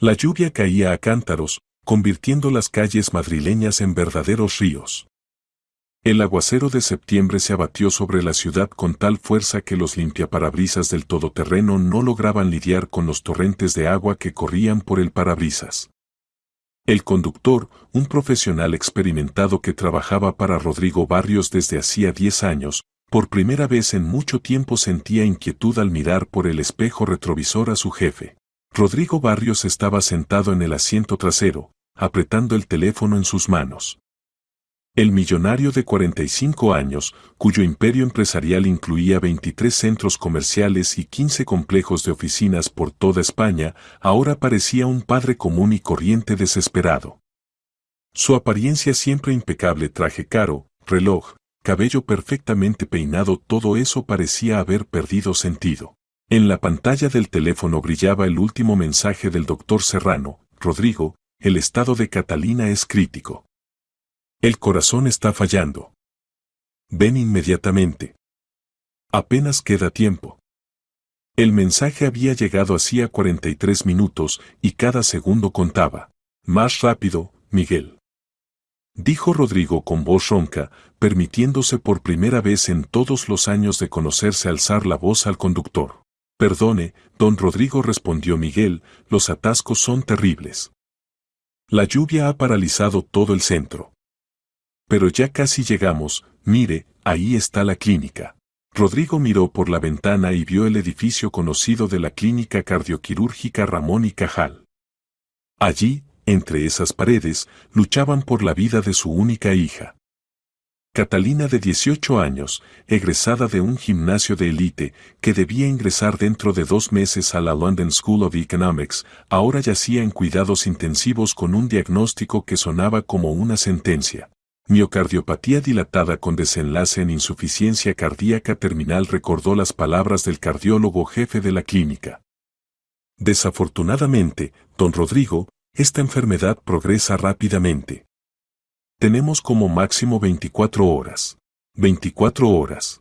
La lluvia caía a cántaros, convirtiendo las calles madrileñas en verdaderos ríos. El aguacero de septiembre se abatió sobre la ciudad con tal fuerza que los limpiaparabrisas del todoterreno no lograban lidiar con los torrentes de agua que corrían por el parabrisas. El conductor, un profesional experimentado que trabajaba para Rodrigo Barrios desde hacía 10 años, por primera vez en mucho tiempo sentía inquietud al mirar por el espejo retrovisor a su jefe. Rodrigo Barrios estaba sentado en el asiento trasero, apretando el teléfono en sus manos. El millonario de 45 años, cuyo imperio empresarial incluía 23 centros comerciales y 15 complejos de oficinas por toda España, ahora parecía un padre común y corriente desesperado. Su apariencia siempre impecable, traje caro, reloj, cabello perfectamente peinado, todo eso parecía haber perdido sentido. En la pantalla del teléfono brillaba el último mensaje del doctor Serrano: Rodrigo, el estado de Catalina es crítico. El corazón está fallando. Ven inmediatamente. Apenas queda tiempo. El mensaje había llegado hacía 43 minutos y cada segundo contaba. Más rápido, Miguel, dijo Rodrigo con voz ronca, permitiéndose por primera vez en todos los años de conocerse alzar la voz al conductor. Perdone, don Rodrigo, respondió Miguel, los atascos son terribles. La lluvia ha paralizado todo el centro. Pero ya casi llegamos, mire, ahí está la clínica. Rodrigo miró por la ventana y vio el edificio conocido de la Clínica Cardioquirúrgica Ramón y Cajal. Allí, entre esas paredes, luchaban por la vida de su única hija. Catalina, de 18 años, egresada de un gimnasio de élite, que debía ingresar dentro de 2 meses a la London School of Economics, ahora yacía en cuidados intensivos con un diagnóstico que sonaba como una sentencia. Miocardiopatía dilatada con desenlace en insuficiencia cardíaca terminal, recordó las palabras del cardiólogo jefe de la clínica. Desafortunadamente, don Rodrigo, esta enfermedad progresa rápidamente. Tenemos como máximo 24 horas. 24 horas.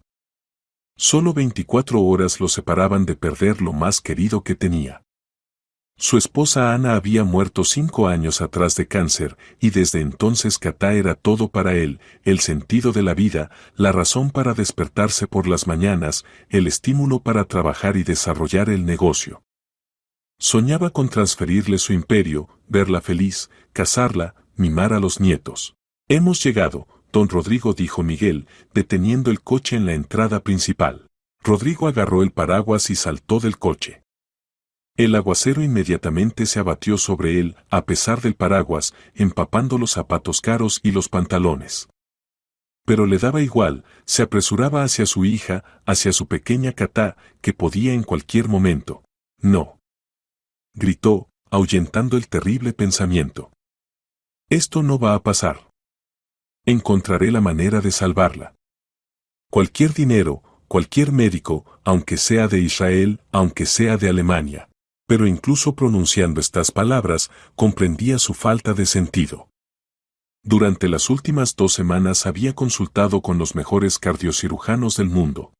Solo 24 horas lo separaban de perder lo más querido que tenía. Su esposa Ana había muerto 5 años atrás de cáncer, y desde entonces Cata era todo para él, el sentido de la vida, la razón para despertarse por las mañanas, el estímulo para trabajar y desarrollar el negocio. Soñaba con transferirle su imperio, verla feliz, casarla, mimar a los nietos. Hemos llegado, don Rodrigo, dijo Miguel, deteniendo el coche en la entrada principal. Rodrigo agarró el paraguas y saltó del coche. El aguacero inmediatamente se abatió sobre él, a pesar del paraguas, empapando los zapatos caros y los pantalones. Pero le daba igual, se apresuraba hacia su hija, hacia su pequeña Cata, que podía en cualquier momento. No, gritó, ahuyentando el terrible pensamiento. Esto no va a pasar. Encontraré la manera de salvarla. Cualquier dinero, cualquier médico, aunque sea de Israel, aunque sea de Alemania. Pero incluso pronunciando estas palabras, comprendía su falta de sentido. Durante las últimas 2 semanas había consultado con los mejores cardiocirujanos del mundo.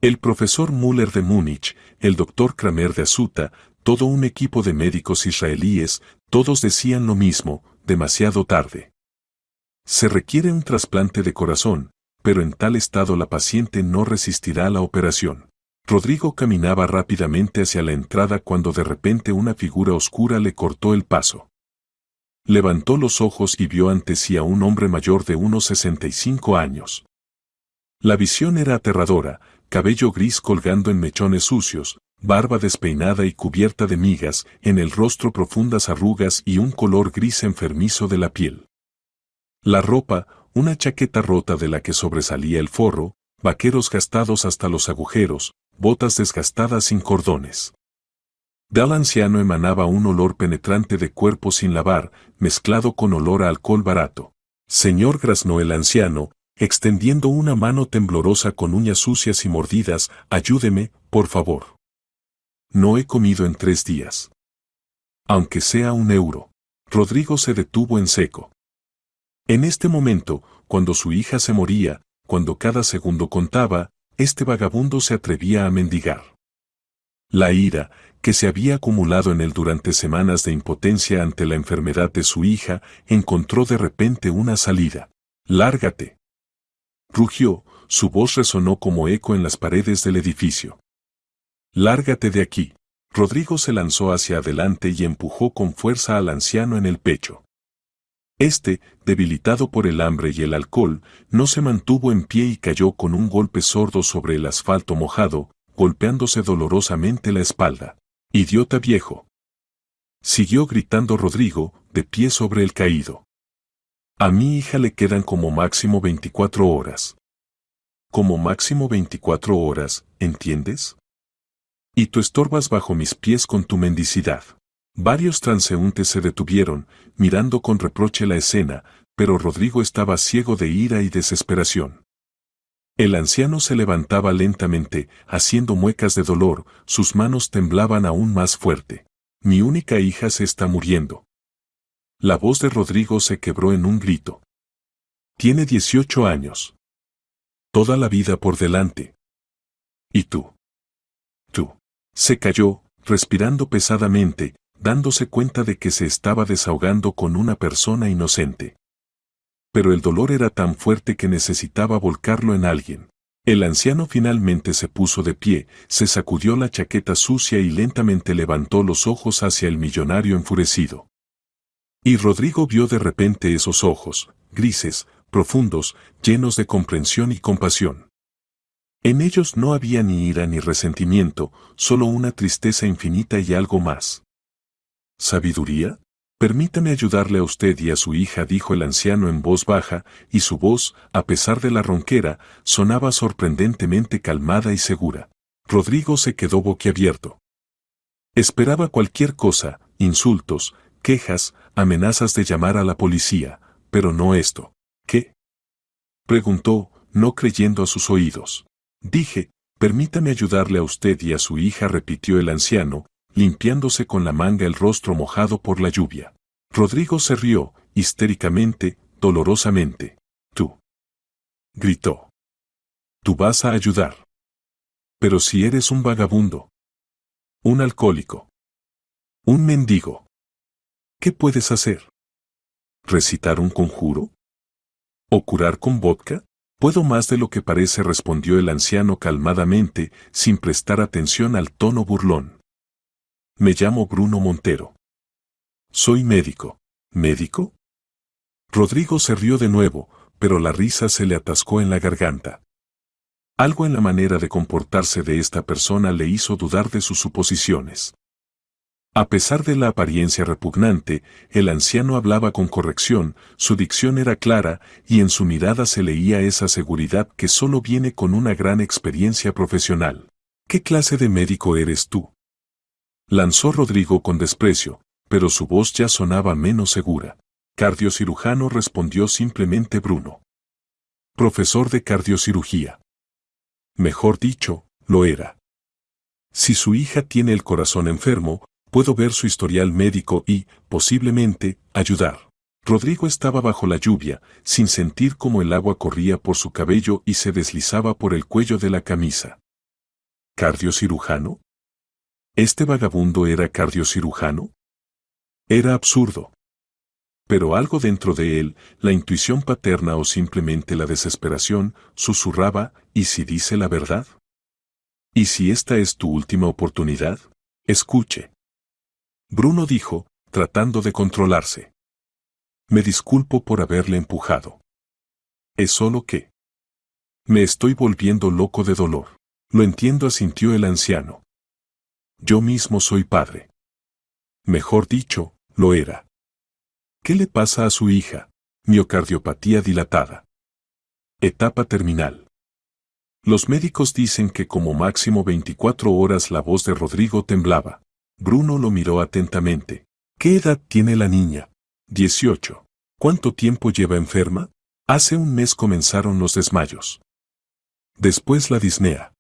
El profesor Müller de Múnich, el doctor Kramer de Asuta, todo un equipo de médicos israelíes, todos decían lo mismo: demasiado tarde. Se requiere un trasplante de corazón, pero en tal estado la paciente no resistirá la operación. Rodrigo caminaba rápidamente hacia la entrada cuando de repente una figura oscura le cortó el paso. Levantó los ojos y vio ante sí a un hombre mayor de unos 65 años. La visión era aterradora: cabello gris colgando en mechones sucios, barba despeinada y cubierta de migas, en el rostro profundas arrugas y un color gris enfermizo de la piel. La ropa, una chaqueta rota de la que sobresalía el forro, vaqueros gastados hasta los agujeros, botas desgastadas sin cordones. Del anciano emanaba un olor penetrante de cuerpo sin lavar, mezclado con olor a alcohol barato. Señor, graznó el anciano, extendiendo una mano temblorosa con uñas sucias y mordidas, ayúdeme, por favor. No he comido en 3 días. Aunque sea 1 euro. Rodrigo se detuvo en seco. En este momento, cuando su hija se moría, cuando cada segundo contaba, este vagabundo se atrevía a mendigar. La ira, que se había acumulado en él durante semanas de impotencia ante la enfermedad de su hija, encontró de repente una salida. «¡Lárgate!», rugió, su voz resonó como eco en las paredes del edificio. «¡Lárgate de aquí!». Rodrigo se lanzó hacia adelante y empujó con fuerza al anciano en el pecho. Este, debilitado por el hambre y el alcohol, no se mantuvo en pie y cayó con un golpe sordo sobre el asfalto mojado, golpeándose dolorosamente la espalda. «¡Idiota viejo!», siguió gritando Rodrigo, de pie sobre el caído. «A mi hija le quedan como máximo 24 horas. Como máximo 24 horas, ¿entiendes? Y tú estorbas bajo mis pies con tu mendicidad». Varios transeúntes se detuvieron, mirando con reproche la escena, pero Rodrigo estaba ciego de ira y desesperación. El anciano se levantaba lentamente, haciendo muecas de dolor, sus manos temblaban aún más fuerte. «Mi única hija se está muriendo». La voz de Rodrigo se quebró en un grito. «Tiene 18 años. Toda la vida por delante. ¿Y tú?» «Tú». Se cayó, respirando pesadamente, dándose cuenta de que se estaba desahogando con una persona inocente. Pero el dolor era tan fuerte que necesitaba volcarlo en alguien. El anciano finalmente se puso de pie, se sacudió la chaqueta sucia y lentamente levantó los ojos hacia el millonario enfurecido. Y Rodrigo vio de repente esos ojos, grises, profundos, llenos de comprensión y compasión. En ellos no había ni ira ni resentimiento, solo una tristeza infinita y algo más. «¿Sabiduría? Permítame ayudarle a usted y a su hija», dijo el anciano en voz baja, y su voz, a pesar de la ronquera, sonaba sorprendentemente calmada y segura. Rodrigo se quedó boquiabierto. Esperaba cualquier cosa, insultos, quejas, amenazas de llamar a la policía, pero no esto. «¿Qué?», preguntó, no creyendo a sus oídos. «Dije, permítame ayudarle a usted y a su hija», repitió el anciano, limpiándose con la manga el rostro mojado por la lluvia. Rodrigo se rió, histéricamente, dolorosamente. «¿Tú?», gritó. «¿Tú vas a ayudar? Pero si eres un vagabundo, un alcohólico, un mendigo, ¿qué puedes hacer? ¿Recitar un conjuro? ¿O curar con vodka?». «Puedo más de lo que parece», respondió el anciano calmadamente, sin prestar atención al tono burlón. «Me llamo Bruno Montero. Soy médico». «¿Médico?». Rodrigo se rió de nuevo, pero la risa se le atascó en la garganta. Algo en la manera de comportarse de esta persona le hizo dudar de sus suposiciones. A pesar de la apariencia repugnante, el anciano hablaba con corrección, su dicción era clara y en su mirada se leía esa seguridad que solo viene con una gran experiencia profesional. «¿Qué clase de médico eres tú?», lanzó Rodrigo con desprecio, pero su voz ya sonaba menos segura. «Cardiocirujano», respondió simplemente Bruno. «Profesor de cardiocirugía». Mejor dicho, lo era. Si su hija tiene el corazón enfermo, puedo ver su historial médico y, posiblemente, ayudar. Rodrigo estaba bajo la lluvia, sin sentir cómo el agua corría por su cabello y se deslizaba por el cuello de la camisa. ¿Cardiocirujano? ¿Este vagabundo era cardiocirujano? Era absurdo. Pero algo dentro de él, la intuición paterna o simplemente la desesperación, susurraba: ¿y si dice la verdad? ¿Y si esta es tu última oportunidad? Escuche. Bruno dijo, tratando de controlarse. Me disculpo por haberle empujado. Es solo que me estoy volviendo loco de dolor. Lo entiendo, asintió el anciano. Yo mismo soy padre. Mejor dicho, lo era. ¿Qué le pasa a su hija? Miocardiopatía dilatada. Etapa terminal. Los médicos dicen que como máximo 24 horas. La voz de Rodrigo temblaba. Bruno lo miró atentamente. ¿Qué edad tiene la niña? 18. ¿Cuánto tiempo lleva enferma? Hace un mes comenzaron los desmayos. Después la disnea.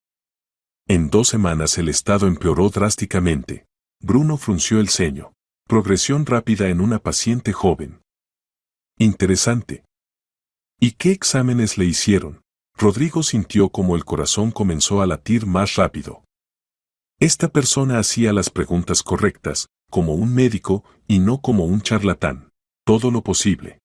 En 2 semanas el estado empeoró drásticamente. Bruno frunció el ceño. Progresión rápida en una paciente joven. Interesante. ¿Y qué exámenes le hicieron? Rodrigo sintió como el corazón comenzó a latir más rápido. Esta persona hacía las preguntas correctas, como un médico y no como un charlatán. Todo lo posible.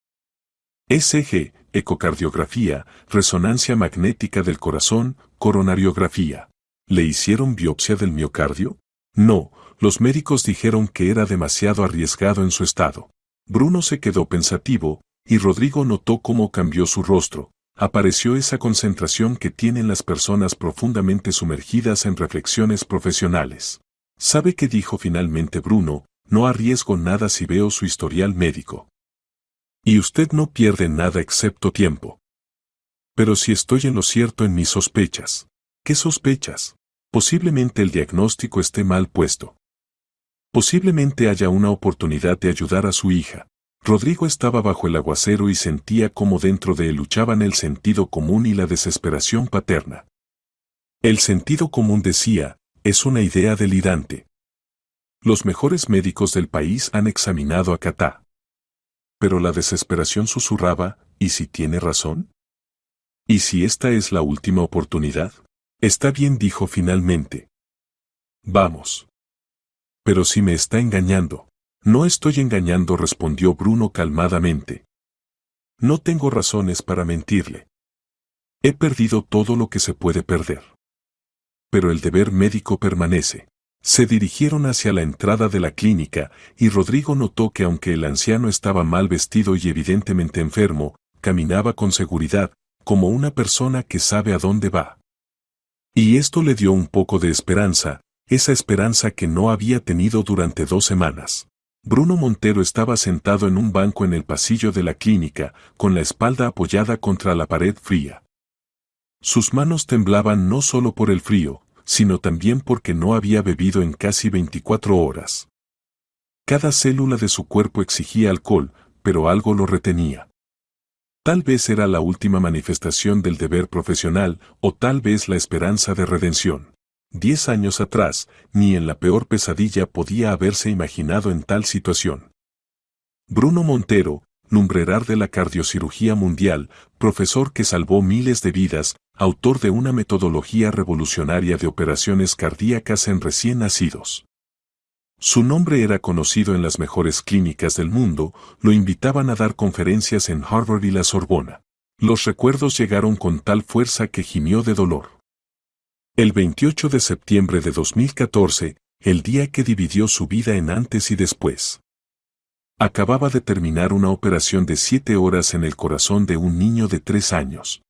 ECG, ecocardiografía, resonancia magnética del corazón, coronariografía. ¿Le hicieron biopsia del miocardio? No, los médicos dijeron que era demasiado arriesgado en su estado. Bruno se quedó pensativo, y Rodrigo notó cómo cambió su rostro. Apareció esa concentración que tienen las personas profundamente sumergidas en reflexiones profesionales. ¿Sabe qué dijo finalmente Bruno? No arriesgo nada si veo su historial médico. Y usted no pierde nada excepto tiempo. Pero si estoy en lo cierto en mis sospechas. ¿Qué sospechas? Posiblemente el diagnóstico esté mal puesto. Posiblemente haya una oportunidad de ayudar a su hija. Rodrigo estaba bajo el aguacero y sentía cómo dentro de él luchaban el sentido común y la desesperación paterna. El sentido común decía, es una idea delirante. Los mejores médicos del país han examinado a Katá. Pero la desesperación susurraba, ¿y si tiene razón? ¿Y si esta es la última oportunidad? Está bien, dijo finalmente. Vamos. Pero si me está engañando. No estoy engañando, respondió Bruno calmadamente. No tengo razones para mentirle. He perdido todo lo que se puede perder. Pero el deber médico permanece. Se dirigieron hacia la entrada de la clínica, y Rodrigo notó que aunque el anciano estaba mal vestido y evidentemente enfermo, caminaba con seguridad, como una persona que sabe a dónde va. Y esto le dio un poco de esperanza, esa esperanza que no había tenido durante 2 semanas. Bruno Montero estaba sentado en un banco en el pasillo de la clínica, con la espalda apoyada contra la pared fría. Sus manos temblaban no solo por el frío, sino también porque no había bebido en casi 24 horas. Cada célula de su cuerpo exigía alcohol, pero algo lo retenía. Tal vez era la última manifestación del deber profesional, o tal vez la esperanza de redención. 10 años atrás, ni en la peor pesadilla podía haberse imaginado en tal situación. Bruno Montero, lumbrerar de la cardiocirugía mundial, profesor que salvó miles de vidas, autor de una metodología revolucionaria de operaciones cardíacas en recién nacidos. Su nombre era conocido en las mejores clínicas del mundo, lo invitaban a dar conferencias en Harvard y la Sorbona. Los recuerdos llegaron con tal fuerza que gimió de dolor. El 28 de septiembre de 2014, el día que dividió su vida en antes y después. Acababa de terminar una operación de 7 horas en el corazón de un niño de 3 años.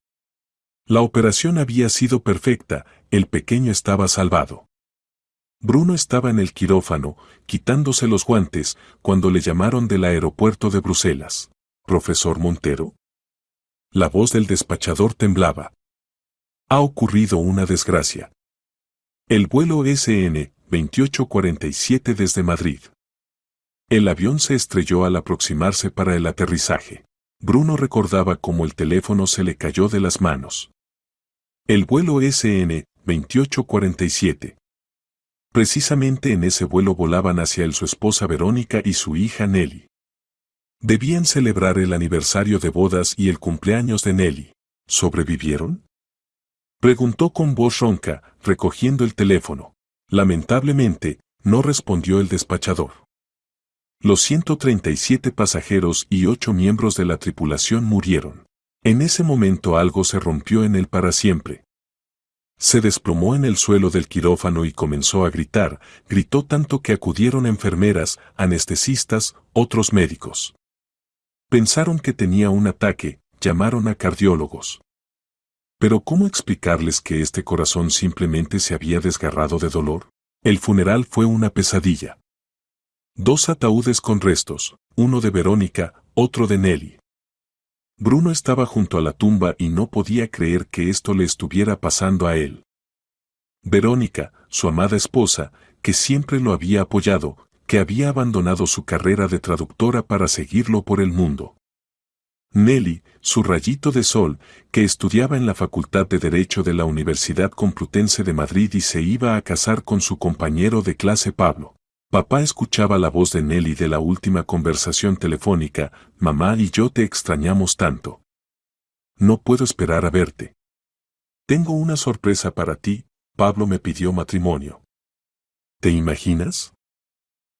La operación había sido perfecta, el pequeño estaba salvado. Bruno estaba en el quirófano, quitándose los guantes, cuando le llamaron del aeropuerto de Bruselas. ¿Profesor Montero? La voz del despachador temblaba. Ha ocurrido una desgracia. El vuelo SN 2847 desde Madrid. El avión se estrelló al aproximarse para el aterrizaje. Bruno recordaba cómo el teléfono se le cayó de las manos. El vuelo SN 2847. Precisamente en ese vuelo volaban hacia él su esposa Verónica y su hija Nelly. Debían celebrar el aniversario de bodas y el cumpleaños de Nelly. ¿Sobrevivieron? Preguntó con voz ronca, recogiendo el teléfono. Lamentablemente, no respondió el despachador. Los 137 pasajeros y 8 miembros de la tripulación murieron. En ese momento algo se rompió en él para siempre. Se desplomó en el suelo del quirófano y comenzó a gritar, gritó tanto que acudieron enfermeras, anestesistas, otros médicos. Pensaron que tenía un ataque, llamaron a cardiólogos. Pero ¿cómo explicarles que este corazón simplemente se había desgarrado de dolor? El funeral fue una pesadilla. 2 ataúdes con restos, uno de Verónica, otro de Nelly. Bruno estaba junto a la tumba y no podía creer que esto le estuviera pasando a él. Verónica, su amada esposa, que siempre lo había apoyado, que había abandonado su carrera de traductora para seguirlo por el mundo. Nelly, su rayito de sol, que estudiaba en la Facultad de Derecho de la Universidad Complutense de Madrid y se iba a casar con su compañero de clase Pablo. Papá escuchaba la voz de Nelly de la última conversación telefónica, mamá y yo te extrañamos tanto. No puedo esperar a verte. Tengo una sorpresa para ti, Pablo me pidió matrimonio. ¿Te imaginas?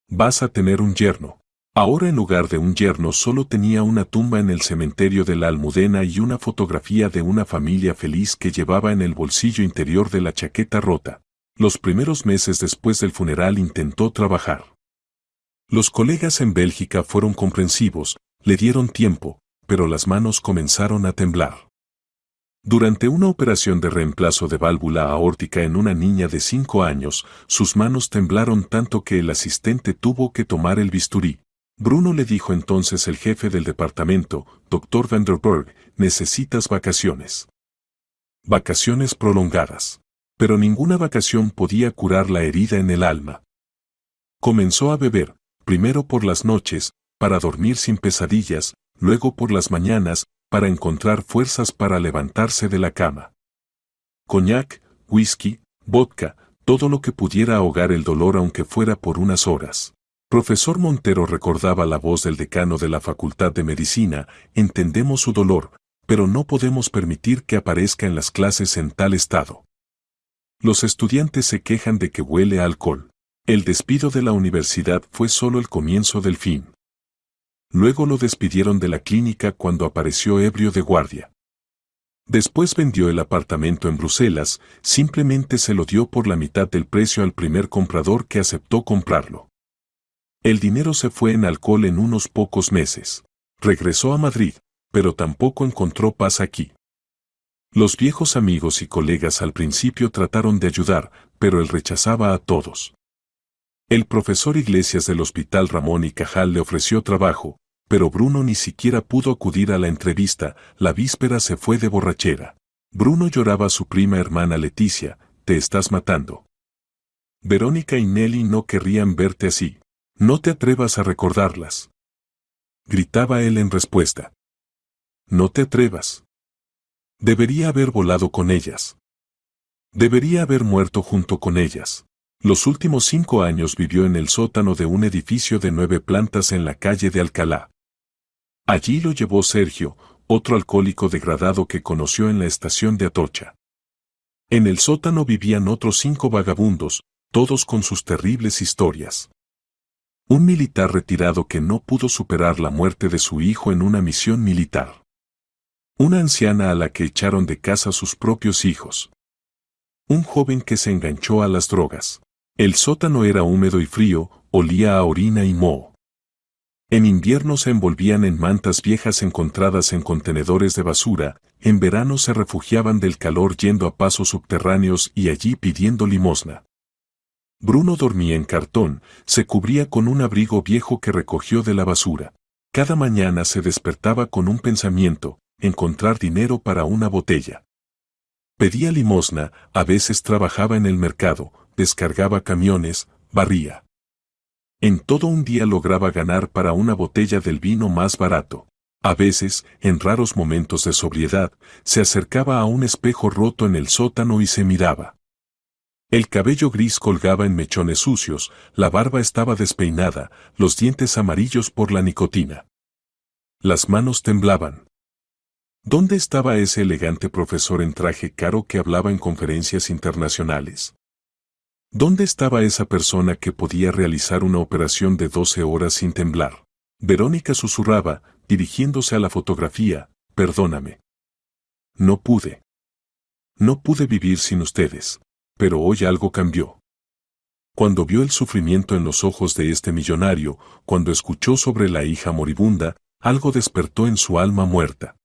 Vas a tener un yerno. Ahora en lugar de un yerno solo tenía una tumba en el cementerio de la Almudena y una fotografía de una familia feliz que llevaba en el bolsillo interior de la chaqueta rota. Los primeros meses después del funeral intentó trabajar. Los colegas en Bélgica fueron comprensivos, le dieron tiempo, pero las manos comenzaron a temblar. Durante una operación de reemplazo de válvula aórtica en una niña de 5 años, sus manos temblaron tanto que el asistente tuvo que tomar el bisturí. Bruno le dijo entonces el jefe del departamento, Dr. Van der Berg, necesitas vacaciones. Vacaciones prolongadas. Pero ninguna vacación podía curar la herida en el alma. Comenzó a beber, primero por las noches, para dormir sin pesadillas, luego por las mañanas, para encontrar fuerzas para levantarse de la cama. Coñac, whisky, vodka, todo lo que pudiera ahogar el dolor aunque fuera por unas horas. Profesor Montero recordaba la voz del decano de la Facultad de Medicina, entendemos su dolor, pero no podemos permitir que aparezca en las clases en tal estado. Los estudiantes se quejan de que huele a alcohol. El despido de la universidad fue solo el comienzo del fin. Luego lo despidieron de la clínica cuando apareció ebrio de guardia. Después vendió el apartamento en Bruselas, simplemente se lo dio por la mitad del precio al primer comprador que aceptó comprarlo. El dinero se fue en alcohol en unos pocos meses. Regresó a Madrid, pero tampoco encontró paz aquí. Los viejos amigos y colegas al principio trataron de ayudar, pero él rechazaba a todos. El profesor Iglesias del Hospital Ramón y Cajal le ofreció trabajo, pero Bruno ni siquiera pudo acudir a la entrevista, la víspera se fue de borrachera. Bruno lloraba a su prima hermana Leticia, te estás matando. Verónica y Nelly no querrían verte así. No te atrevas a recordarlas. Gritaba él en respuesta. No te atrevas. Debería haber volado con ellas. Debería haber muerto junto con ellas. Los últimos 5 años vivió en el sótano de un edificio de 9 plantas en la calle de Alcalá. Allí lo llevó Sergio, otro alcohólico degradado que conoció en la estación de Atocha. En el sótano vivían otros 5 vagabundos, todos con sus terribles historias. Un militar retirado que no pudo superar la muerte de su hijo en una misión militar. Una anciana a la que echaron de casa sus propios hijos. Un joven que se enganchó a las drogas. El sótano era húmedo y frío, olía a orina y moho. En invierno se envolvían en mantas viejas encontradas en contenedores de basura, en verano se refugiaban del calor yendo a pasos subterráneos y allí pidiendo limosna. Bruno dormía en cartón, se cubría con un abrigo viejo que recogió de la basura. Cada mañana se despertaba con un pensamiento, encontrar dinero para una botella. Pedía limosna, a veces trabajaba en el mercado, descargaba camiones, barría. En todo un día lograba ganar para una botella del vino más barato. A veces, en raros momentos de sobriedad, se acercaba a un espejo roto en el sótano y se miraba. El cabello gris colgaba en mechones sucios, la barba estaba despeinada, los dientes amarillos por la nicotina. Las manos temblaban. ¿Dónde estaba ese elegante profesor en traje caro que hablaba en conferencias internacionales? ¿Dónde estaba esa persona que podía realizar una operación de 12 horas sin temblar? Verónica susurraba, dirigiéndose a la fotografía, perdóname. No pude. No pude vivir sin ustedes. Pero hoy algo cambió. Cuando vio el sufrimiento en los ojos de este millonario, cuando escuchó sobre la hija moribunda, algo despertó en su alma muerta.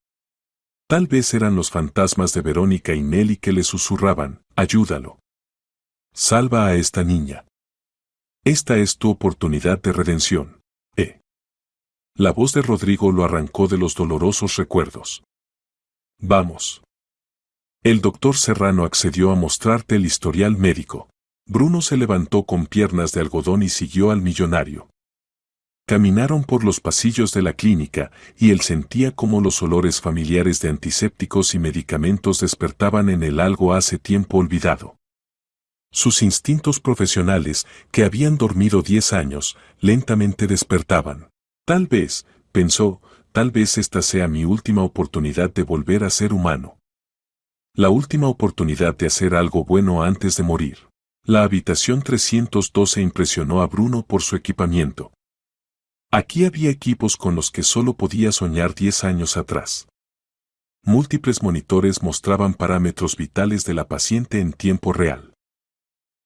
Tal vez eran los fantasmas de Verónica y Nelly que le susurraban, ayúdalo. Salva a esta niña. Esta es tu oportunidad de redención. La voz de Rodrigo lo arrancó de los dolorosos recuerdos. Vamos. El doctor Serrano accedió a mostrarte el historial médico. Bruno se levantó con piernas de algodón y siguió al millonario. Caminaron por los pasillos de la clínica y él sentía como los olores familiares de antisépticos y medicamentos despertaban en él algo hace tiempo olvidado. Sus instintos profesionales, que habían dormido 10 años, lentamente despertaban. Tal vez, pensó, tal vez esta sea mi última oportunidad de volver a ser humano. La última oportunidad de hacer algo bueno antes de morir. La habitación 312 impresionó a Bruno por su equipamiento. Aquí había equipos con los que solo podía soñar 10 años atrás. Múltiples monitores mostraban parámetros vitales de la paciente en tiempo real.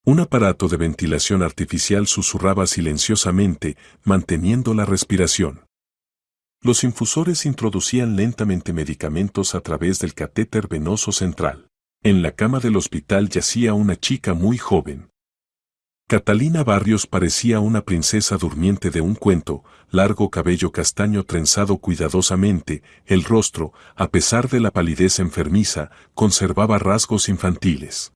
Un aparato de ventilación artificial susurraba silenciosamente, manteniendo la respiración. Los infusores introducían lentamente medicamentos a través del catéter venoso central. En la cama del hospital yacía una chica muy joven. Catalina Barrios parecía una princesa durmiente de un cuento, largo cabello castaño trenzado cuidadosamente, el rostro, a pesar de la palidez enfermiza, conservaba rasgos infantiles.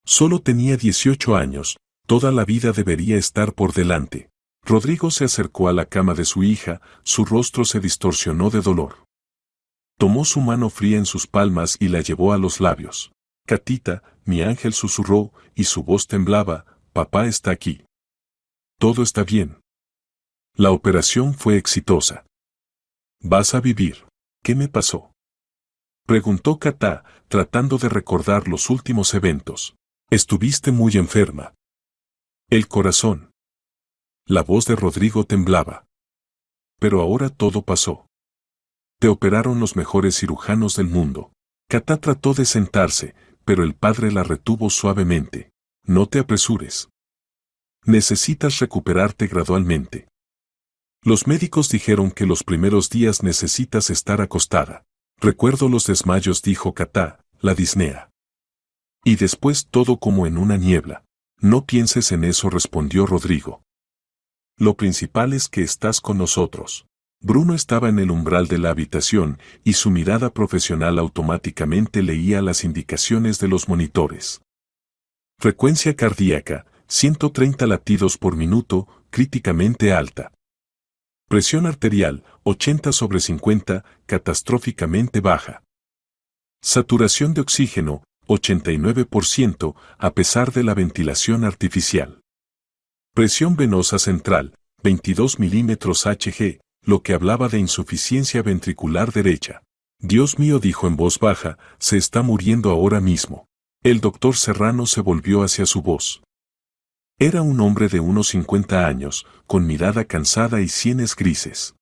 Solo tenía 18 años, toda la vida debería estar por delante. Rodrigo se acercó a la cama de su hija, su rostro se distorsionó de dolor. Tomó su mano fría en sus palmas y la llevó a los labios. Catita, mi ángel, susurró, y su voz temblaba, papá está aquí. Todo está bien. La operación fue exitosa. Vas a vivir. ¿Qué me pasó? Preguntó Catá, tratando de recordar los últimos eventos. Estuviste muy enferma. El corazón. La voz de Rodrigo temblaba. Pero ahora todo pasó. Te operaron los mejores cirujanos del mundo. Catá trató de sentarse, pero el padre la retuvo suavemente. No te apresures. Necesitas recuperarte gradualmente. Los médicos dijeron que los primeros días necesitas estar acostada. Recuerdo los desmayos, dijo Catá, la disnea. Y después todo como en una niebla. No pienses en eso, respondió Rodrigo. Lo principal es que estás con nosotros. Bruno estaba en el umbral de la habitación y su mirada profesional automáticamente leía las indicaciones de los monitores. Frecuencia cardíaca, 130 latidos por minuto, críticamente alta. Presión arterial, 80/50, catastróficamente baja. Saturación de oxígeno, 89%, a pesar de la ventilación artificial. Presión venosa central, 22 milímetros Hg, lo que hablaba de insuficiencia ventricular derecha. Dios mío, dijo en voz baja, se está muriendo ahora mismo. El doctor Serrano se volvió hacia su voz. Era un hombre de unos 50 años, con mirada cansada y sienes grises.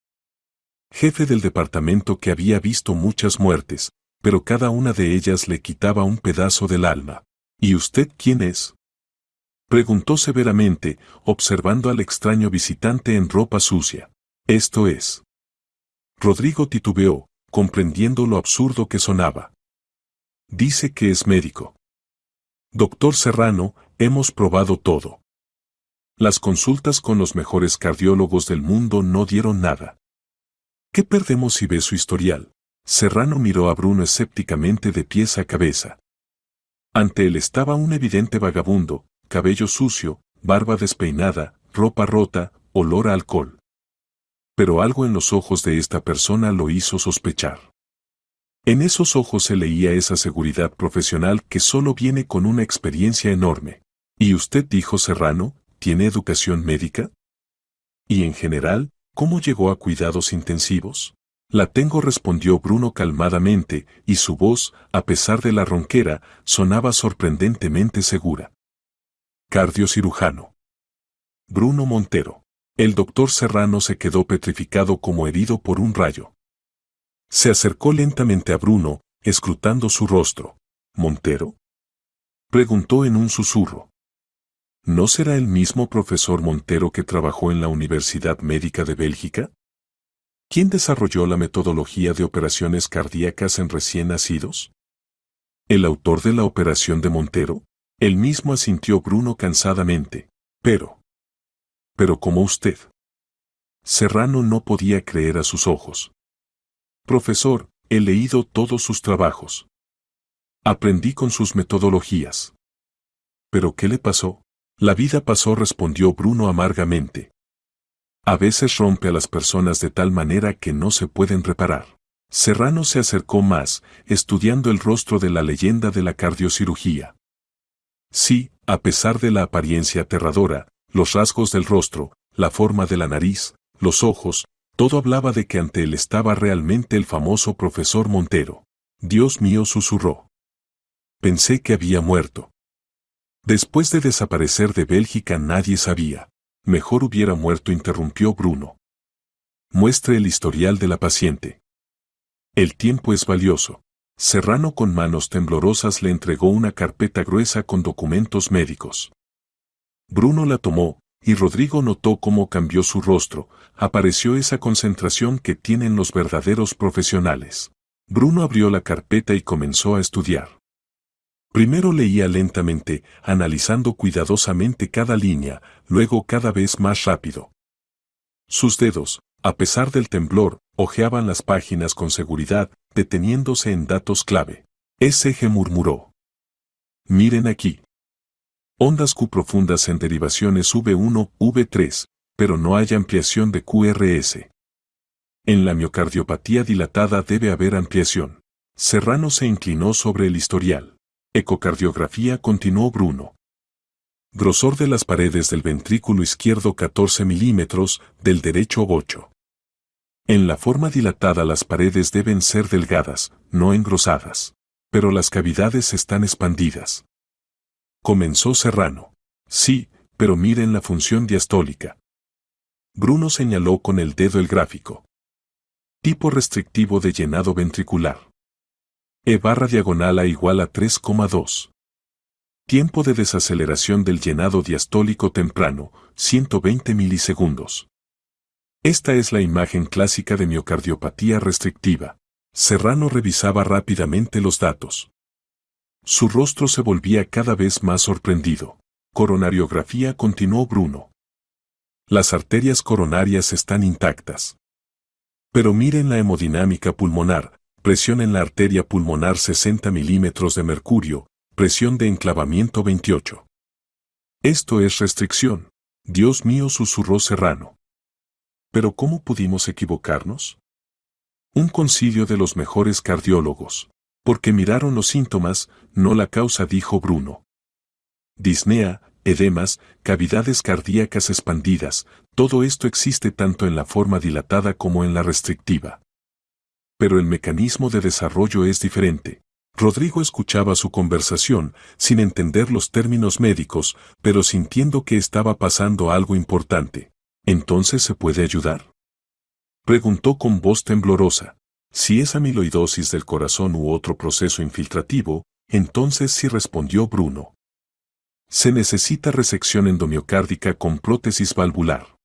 Jefe del departamento que había visto muchas muertes, pero cada una de ellas le quitaba un pedazo del alma. ¿Y usted quién es? Preguntó severamente, observando al extraño visitante en ropa sucia. Esto es. Rodrigo titubeó, comprendiendo lo absurdo que sonaba. Dice que es médico. Doctor Serrano, hemos probado todo. Las consultas con los mejores cardiólogos del mundo no dieron nada. ¿Qué perdemos si ve su historial? Serrano miró a Bruno escépticamente de pies a cabeza. Ante él estaba un evidente vagabundo, cabello sucio, barba despeinada, ropa rota, olor a alcohol. Pero algo en los ojos de esta persona lo hizo sospechar. En esos ojos se leía esa seguridad profesional que solo viene con una experiencia enorme. ¿Y usted, dijo Serrano, tiene educación médica? ¿Y en general, cómo llegó a cuidados intensivos? La tengo, respondió Bruno calmadamente, y su voz, a pesar de la ronquera, sonaba sorprendentemente segura. Cardiocirujano. Bruno Montero. El doctor Serrano se quedó petrificado como herido por un rayo. Se acercó lentamente a Bruno, escrutando su rostro. ¿Montero? Preguntó en un susurro. ¿No será el mismo profesor Montero que trabajó en la Universidad Médica de Bélgica? ¿Quién desarrolló la metodología de operaciones cardíacas en recién nacidos? ¿El autor de la operación de Montero? El mismo, asintió Bruno cansadamente. Pero como usted. Serrano no podía creer a sus ojos. Profesor, he leído todos sus trabajos. Aprendí con sus metodologías. ¿Pero qué le pasó? La vida pasó, respondió Bruno amargamente. A veces rompe a las personas de tal manera que no se pueden reparar. Serrano se acercó más, estudiando el rostro de la leyenda de la cardiocirugía. Sí, a pesar de la apariencia aterradora, los rasgos del rostro, la forma de la nariz, los ojos, todo hablaba de que ante él estaba realmente el famoso profesor Montero. Dios mío, susurró. Pensé que había muerto. Después de desaparecer de Bélgica nadie sabía. Mejor hubiera muerto, interrumpió Bruno. Muestre el historial de la paciente. El tiempo es valioso. Serrano con manos temblorosas le entregó una carpeta gruesa con documentos médicos. Bruno la tomó, y Rodrigo notó cómo cambió su rostro. Apareció esa concentración que tienen los verdaderos profesionales. Bruno abrió la carpeta y comenzó a estudiar. Primero leía lentamente, analizando cuidadosamente cada línea, luego cada vez más rápido. Sus dedos, a pesar del temblor, hojeaban las páginas con seguridad, deteniéndose en datos clave. SG murmuró. Miren aquí. Ondas Q profundas en derivaciones V1, V3, pero no hay ampliación de QRS. En la miocardiopatía dilatada debe haber ampliación. Serrano se inclinó sobre el historial. Ecocardiografía, continuó Bruno. Grosor de las paredes del ventrículo izquierdo 14 milímetros, del derecho 8. En la forma dilatada las paredes deben ser delgadas, no engrosadas. Pero las cavidades están expandidas. Comenzó Serrano. Sí, pero miren la función diastólica. Bruno señaló con el dedo el gráfico. Tipo restrictivo de llenado ventricular. E/diagonal A igual a 3,2. Tiempo de desaceleración del llenado diastólico temprano, 120 milisegundos. Esta es la imagen clásica de miocardiopatía restrictiva. Serrano revisaba rápidamente los datos. Su rostro se volvía cada vez más sorprendido. Coronariografía, continuó Bruno. Las arterias coronarias están intactas. Pero miren la hemodinámica pulmonar, presión en la arteria pulmonar 60 milímetros de mercurio, presión de enclavamiento 28. Esto es restricción. Dios mío, susurró Serrano. ¿Pero cómo pudimos equivocarnos? Un concilio de los mejores cardiólogos. Porque miraron los síntomas, no la causa, dijo Bruno. Disnea, edemas, cavidades cardíacas expandidas, todo esto existe tanto en la forma dilatada como en la restrictiva. Pero el mecanismo de desarrollo es diferente. Rodrigo escuchaba su conversación, sin entender los términos médicos, pero sintiendo que estaba pasando algo importante. ¿Entonces se puede ayudar?, preguntó con voz temblorosa. Si es amiloidosis del corazón u otro proceso infiltrativo, entonces sí, respondió Bruno. Se necesita resección endomiocárdica con prótesis valvular.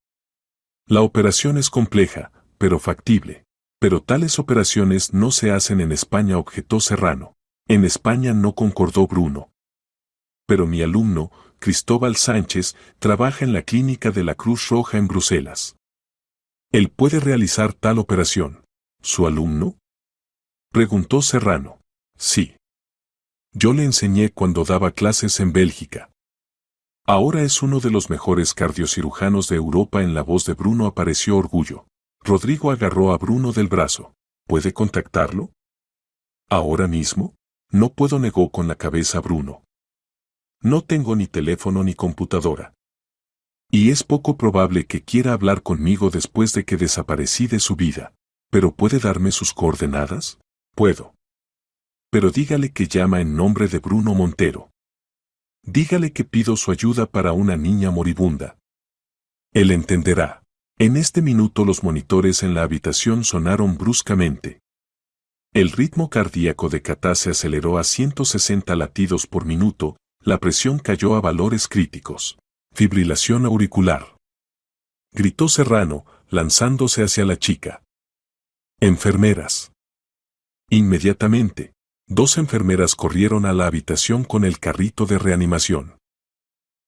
La operación es compleja, pero factible. Pero tales operaciones no se hacen en España, objetó Serrano. En España no, concordó Bruno. Pero mi alumno, Cristóbal Sánchez, trabaja en la clínica de la Cruz Roja en Bruselas. Él puede realizar tal operación. ¿Su alumno?, preguntó Serrano. Sí. Yo le enseñé cuando daba clases en Bélgica. Ahora es uno de los mejores cardiocirujanos de Europa. En la voz de Bruno apareció orgullo. Rodrigo agarró a Bruno del brazo. ¿Puede contactarlo? ¿Ahora mismo? No puedo, negó con la cabeza Bruno. No tengo ni teléfono ni computadora. Y es poco probable que quiera hablar conmigo después de que desaparecí de su vida. ¿Pero puede darme sus coordenadas? Puedo. Pero dígale que llama en nombre de Bruno Montero. Dígale que pido su ayuda para una niña moribunda. Él entenderá. En este minuto los monitores en la habitación sonaron bruscamente. El ritmo cardíaco de Katá se aceleró a 160 latidos por minuto, la presión cayó a valores críticos. Fibrilación auricular. Gritó Serrano, lanzándose hacia la chica. Enfermeras. Inmediatamente, 2 enfermeras corrieron a la habitación con el carrito de reanimación.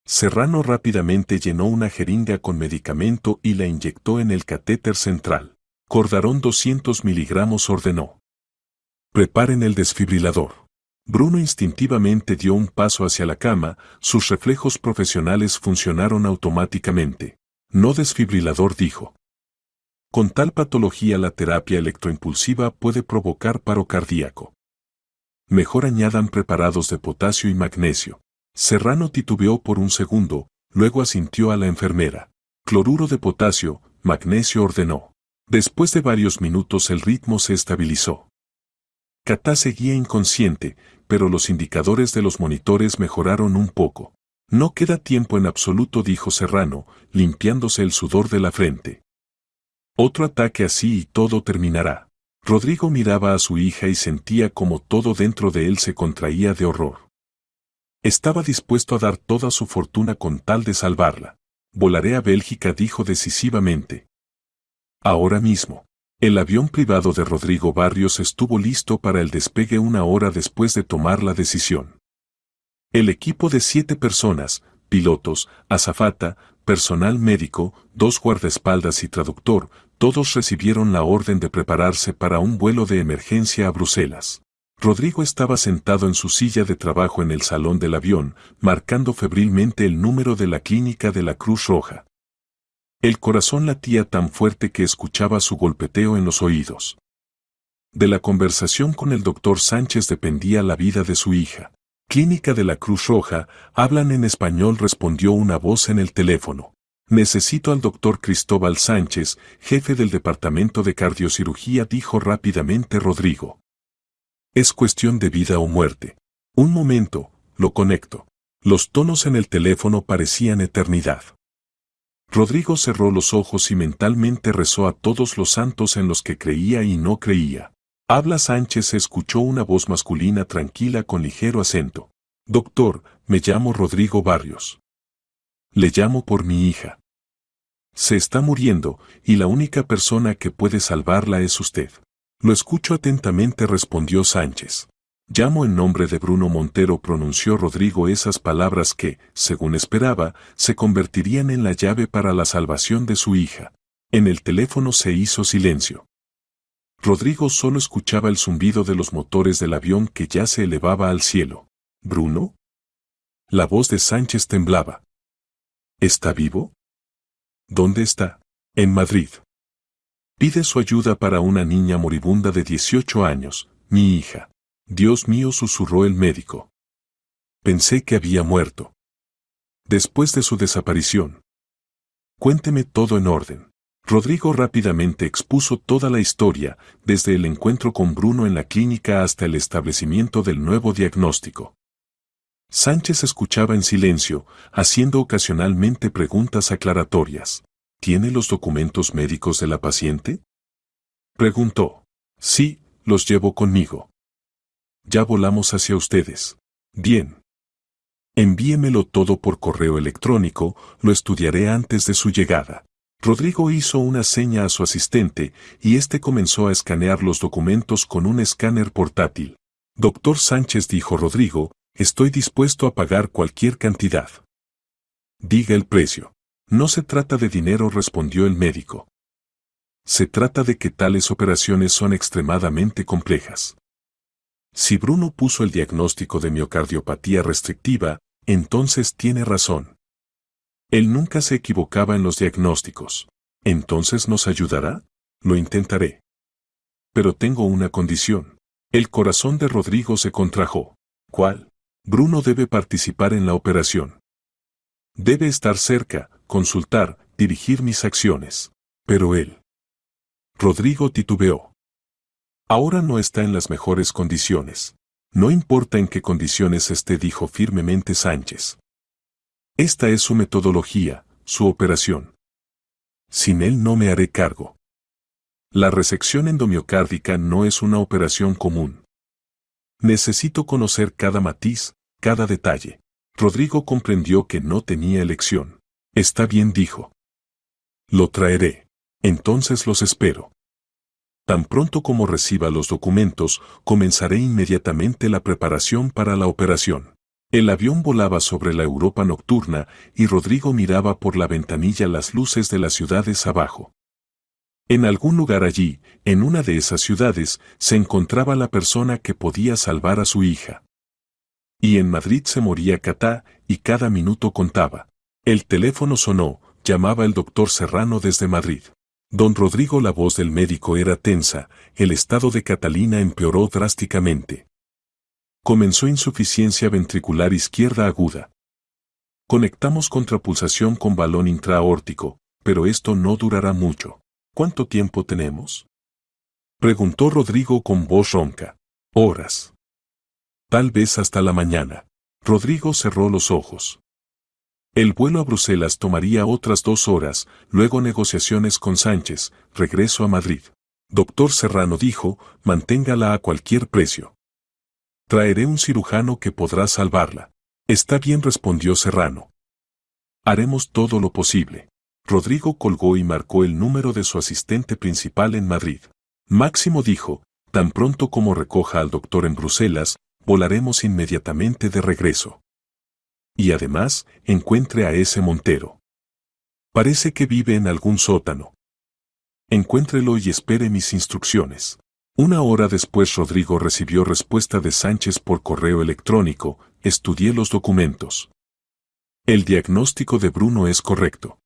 Serrano rápidamente llenó una jeringa con medicamento y la inyectó en el catéter central. Cordarón 200 miligramos, ordenó. Preparen el desfibrilador. Bruno instintivamente dio un paso hacia la cama, sus reflejos profesionales funcionaron automáticamente. No desfibrilador, dijo. Con tal patología la terapia electroimpulsiva puede provocar paro cardíaco. Mejor añadan preparados de potasio y magnesio. Serrano titubeó por un segundo, luego asintió a la enfermera. Cloruro de potasio, magnesio, ordenó. Después de varios minutos el ritmo se estabilizó. Katá seguía inconsciente, pero los indicadores de los monitores mejoraron un poco. No queda tiempo en absoluto, dijo Serrano, limpiándose el sudor de la frente. Otro ataque así y todo terminará. Rodrigo miraba a su hija y sentía como todo dentro de él se contraía de horror. Estaba dispuesto a dar toda su fortuna con tal de salvarla. Volaré a Bélgica, dijo decisivamente. Ahora mismo. El avión privado de Rodrigo Barrios estuvo listo para el despegue 1 hora después de tomar la decisión. El equipo de 7 personas, pilotos, azafata, personal médico, 2 guardaespaldas y traductor, todos recibieron la orden de prepararse para un vuelo de emergencia a Bruselas. Rodrigo estaba sentado en su silla de trabajo en el salón del avión, marcando febrilmente el número de la clínica de la Cruz Roja. El corazón latía tan fuerte que escuchaba su golpeteo en los oídos. De la conversación con el doctor Sánchez dependía la vida de su hija. Clínica de la Cruz Roja, hablan en español, respondió una voz en el teléfono. Necesito al doctor Cristóbal Sánchez, jefe del departamento de cardiocirugía, dijo rápidamente Rodrigo. Es cuestión de vida o muerte. Un momento, lo conecto. Los tonos en el teléfono parecían eternidad. Rodrigo cerró los ojos y mentalmente rezó a todos los santos en los que creía y no creía. Habla Sánchez, se escuchó una voz masculina tranquila con ligero acento. Doctor, me llamo Rodrigo Barrios. Le llamo por mi hija. Se está muriendo, y la única persona que puede salvarla es usted. Lo escucho atentamente, respondió Sánchez. Llamo en nombre de Bruno Montero, pronunció Rodrigo esas palabras que, según esperaba, se convertirían en la llave para la salvación de su hija. En el teléfono se hizo silencio. Rodrigo solo escuchaba el zumbido de los motores del avión que ya se elevaba al cielo. ¿Bruno? La voz de Sánchez temblaba. ¿Está vivo? ¿Dónde está? En Madrid. Pide su ayuda para una niña moribunda de 18 años, mi hija. Dios mío, susurró el médico. Pensé que había muerto. Después de su desaparición. Cuénteme todo en orden. Rodrigo rápidamente expuso toda la historia, desde el encuentro con Bruno en la clínica hasta el establecimiento del nuevo diagnóstico. Sánchez escuchaba en silencio, haciendo ocasionalmente preguntas aclaratorias. ¿Tiene los documentos médicos de la paciente? Preguntó. Sí, los llevo conmigo. Ya volamos hacia ustedes. Bien. Envíemelo todo por correo electrónico, lo estudiaré antes de su llegada. Rodrigo hizo una seña a su asistente, y éste comenzó a escanear los documentos con un escáner portátil. Doctor Sánchez, dijo Rodrigo, estoy dispuesto a pagar cualquier cantidad. Diga el precio. No se trata de dinero, respondió el médico. Se trata de que tales operaciones son extremadamente complejas. Si Bruno puso el diagnóstico de miocardiopatía restrictiva, entonces tiene razón. Él nunca se equivocaba en los diagnósticos. ¿Entonces nos ayudará? Lo intentaré. Pero tengo una condición. El corazón de Rodrigo se contrajo. ¿Cuál? Bruno debe participar en la operación. Debe estar cerca, consultar, dirigir mis acciones. Pero él. Rodrigo titubeó. Ahora no está en las mejores condiciones. No importa en qué condiciones esté, dijo firmemente Sánchez. Esta es su metodología, su operación. Sin él no me haré cargo. La resección endomiocárdica no es una operación común. Necesito conocer cada matiz, cada detalle. Rodrigo comprendió que no tenía elección. Está bien, dijo. Lo traeré. Entonces los espero. Tan pronto como reciba los documentos, comenzaré inmediatamente la preparación para la operación. El avión volaba sobre la Europa nocturna y Rodrigo miraba por la ventanilla las luces de las ciudades abajo. En algún lugar allí, en una de esas ciudades, se encontraba la persona que podía salvar a su hija. Y en Madrid se moría Catá, y cada minuto contaba. El teléfono sonó, llamaba el doctor Serrano desde Madrid. Don Rodrigo, la voz del médico era tensa, el estado de Catalina empeoró drásticamente. Comenzó insuficiencia ventricular izquierda aguda. Conectamos contrapulsación con balón intraaórtico, pero esto no durará mucho. ¿Cuánto tiempo tenemos? Preguntó Rodrigo con voz ronca. Horas. Tal vez hasta la mañana. Rodrigo cerró los ojos. El vuelo a Bruselas tomaría otras 2 horas, luego negociaciones con Sánchez, regreso a Madrid. Doctor Serrano dijo, manténgala a cualquier precio. Traeré un cirujano que podrá salvarla. Está bien, respondió Serrano. Haremos todo lo posible. Rodrigo colgó y marcó el número de su asistente principal en Madrid. Máximo dijo, tan pronto como recoja al doctor en Bruselas, volaremos inmediatamente de regreso. Y además, encuentre a ese Montero. Parece que vive en algún sótano. Encuéntrelo y espere mis instrucciones. 1 hora después Rodrigo recibió respuesta de Sánchez por correo electrónico, estudié los documentos. El diagnóstico de Bruno es correcto.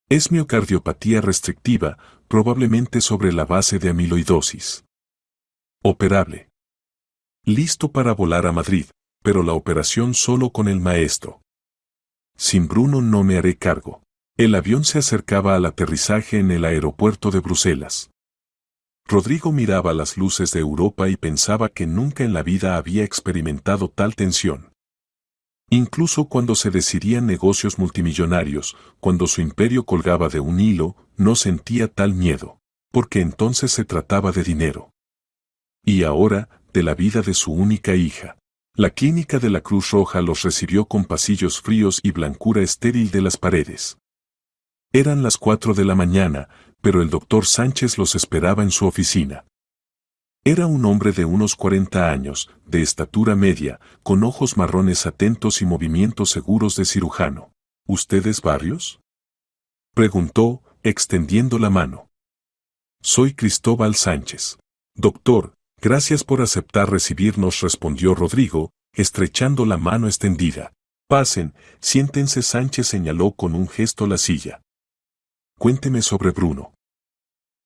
Es miocardiopatía restrictiva, probablemente sobre la base de amiloidosis. Operable. Listo para volar a Madrid, pero la operación solo con el maestro. Sin Bruno no me haré cargo. El avión se acercaba al aterrizaje en el aeropuerto de Bruselas. Rodrigo miraba las luces de Europa y pensaba que nunca en la vida había experimentado tal tensión. Incluso cuando se decidían negocios multimillonarios, cuando su imperio colgaba de un hilo, no sentía tal miedo, porque entonces se trataba de dinero. Y ahora, de la vida de su única hija. La clínica de la Cruz Roja los recibió con pasillos fríos y blancura estéril de las paredes. Eran las 4 de la mañana, pero el doctor Sánchez los esperaba en su oficina. Era un hombre de unos 40 años, de estatura media, con ojos marrones atentos y movimientos seguros de cirujano. ¿Usted es Barrios?, preguntó, extendiendo la mano. Soy Cristóbal Sánchez. Doctor, gracias por aceptar recibirnos, respondió Rodrigo, estrechando la mano extendida. Pasen, siéntense. Sánchez señaló con un gesto la silla. Cuénteme sobre Bruno.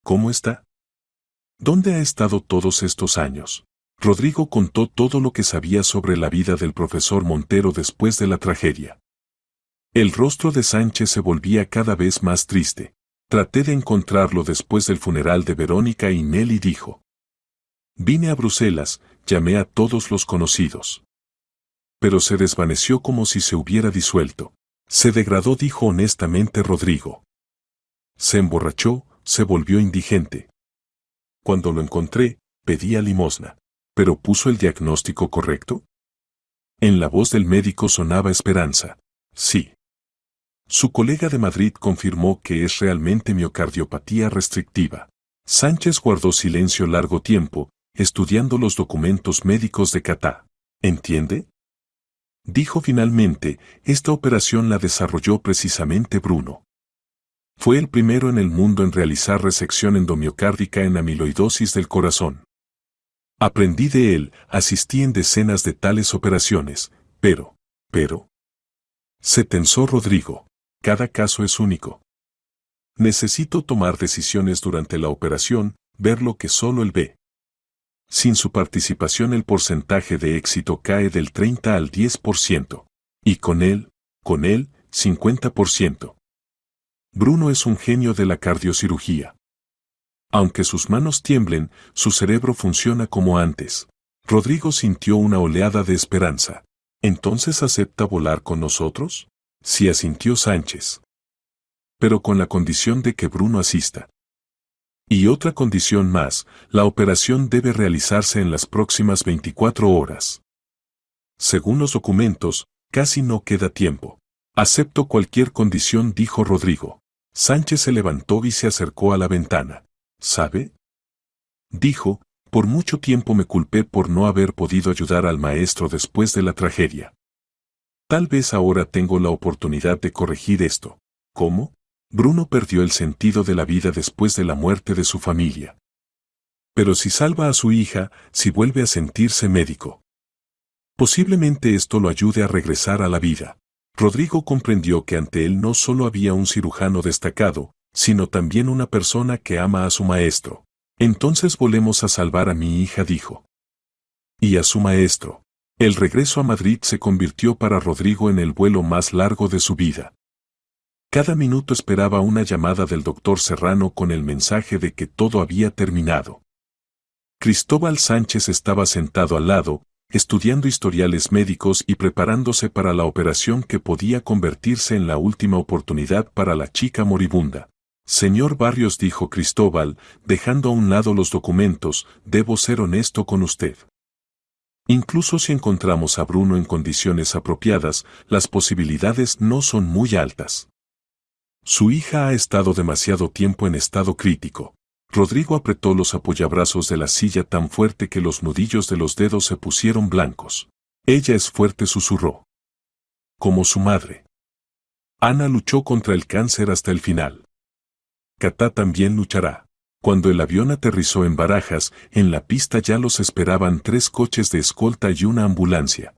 ¿Cómo está? ¿Dónde ha estado todos estos años? Rodrigo contó todo lo que sabía sobre la vida del profesor Montero después de la tragedia. El rostro de Sánchez se volvía cada vez más triste. Traté de encontrarlo después del funeral de Verónica y Nelly, dijo. Vine a Bruselas, llamé a todos los conocidos. Pero se desvaneció como si se hubiera disuelto. Se degradó, dijo honestamente Rodrigo. Se emborrachó, se volvió indigente. Cuando lo encontré, pedía limosna. ¿Pero puso el diagnóstico correcto? En la voz del médico sonaba esperanza. Sí. Su colega de Madrid confirmó que es realmente miocardiopatía restrictiva. Sánchez guardó silencio largo tiempo, estudiando los documentos médicos de Catá. ¿Entiende? Dijo finalmente, esta operación la desarrolló precisamente Bruno. Fue el primero en el mundo en realizar resección endomiocárdica en amiloidosis del corazón. Aprendí de él, asistí en decenas de tales operaciones, pero... Se tensó Rodrigo. Cada caso es único. Necesito tomar decisiones durante la operación, ver lo que solo él ve. Sin su participación el porcentaje de éxito cae del 30 al 10%. Y con él, 50%. Bruno es un genio de la cardiocirugía. Aunque sus manos tiemblen, su cerebro funciona como antes. Rodrigo sintió una oleada de esperanza. ¿Entonces acepta volar con nosotros? Sí, asintió Sánchez. Pero con la condición de que Bruno asista. Y otra condición más, la operación debe realizarse en las próximas 24 horas. Según los documentos, casi no queda tiempo. Acepto cualquier condición, dijo Rodrigo. Sánchez se levantó y se acercó a la ventana. ¿Sabe?, dijo, por mucho tiempo me culpé por no haber podido ayudar al maestro después de la tragedia. Tal vez ahora tengo la oportunidad de corregir esto. ¿Cómo? Bruno perdió el sentido de la vida después de la muerte de su familia. Pero si salva a su hija, si vuelve a sentirse médico, posiblemente esto lo ayude a regresar a la vida. Rodrigo comprendió que ante él no solo había un cirujano destacado, sino también una persona que ama a su maestro. Entonces volemos a salvar a mi hija, dijo. Y a su maestro. El regreso a Madrid se convirtió para Rodrigo en el vuelo más largo de su vida. Cada minuto esperaba una llamada del doctor Serrano con el mensaje de que todo había terminado. Cristóbal Sánchez estaba sentado al lado, estudiando historiales médicos y preparándose para la operación que podía convertirse en la última oportunidad para la chica moribunda. Señor Barrios, dijo Cristóbal, dejando a un lado los documentos, debo ser honesto con usted. Incluso si encontramos a Bruno en condiciones apropiadas, las posibilidades no son muy altas. Su hija ha estado demasiado tiempo en estado crítico. Rodrigo apretó los apoyabrazos de la silla tan fuerte que los nudillos de los dedos se pusieron blancos. Ella es fuerte, susurró. Como su madre. Ana luchó contra el cáncer hasta el final. Catá también luchará. Cuando el avión aterrizó en Barajas, en la pista ya los esperaban 3 coches de escolta y una ambulancia.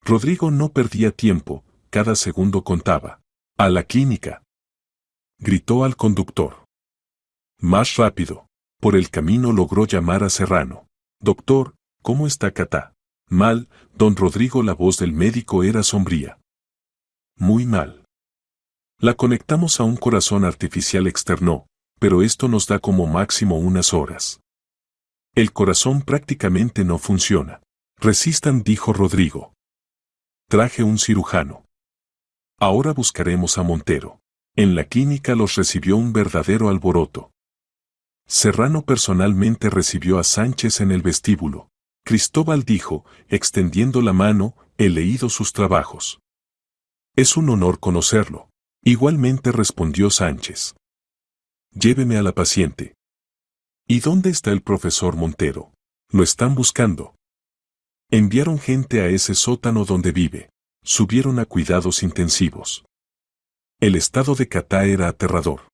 Rodrigo no perdía tiempo, cada segundo contaba. ¡A la clínica!, gritó al conductor. Más rápido. Por el camino logró llamar a Serrano. Doctor, ¿cómo está Catá? Mal, don Rodrigo. La voz del médico era sombría. Muy mal. La conectamos a un corazón artificial externo, pero esto nos da como máximo unas horas. El corazón prácticamente no funciona. Resistan, dijo Rodrigo. Traje un cirujano. Ahora buscaremos a Montero. En la clínica los recibió un verdadero alboroto. Serrano personalmente recibió a Sánchez en el vestíbulo. Cristóbal dijo, extendiendo la mano, he leído sus trabajos. Es un honor conocerlo. Igualmente, respondió Sánchez. Lléveme a la paciente. ¿Y dónde está el profesor Montero? Lo están buscando. Enviaron gente a ese sótano donde vive. Subieron a cuidados intensivos. El estado de Catá era aterrador.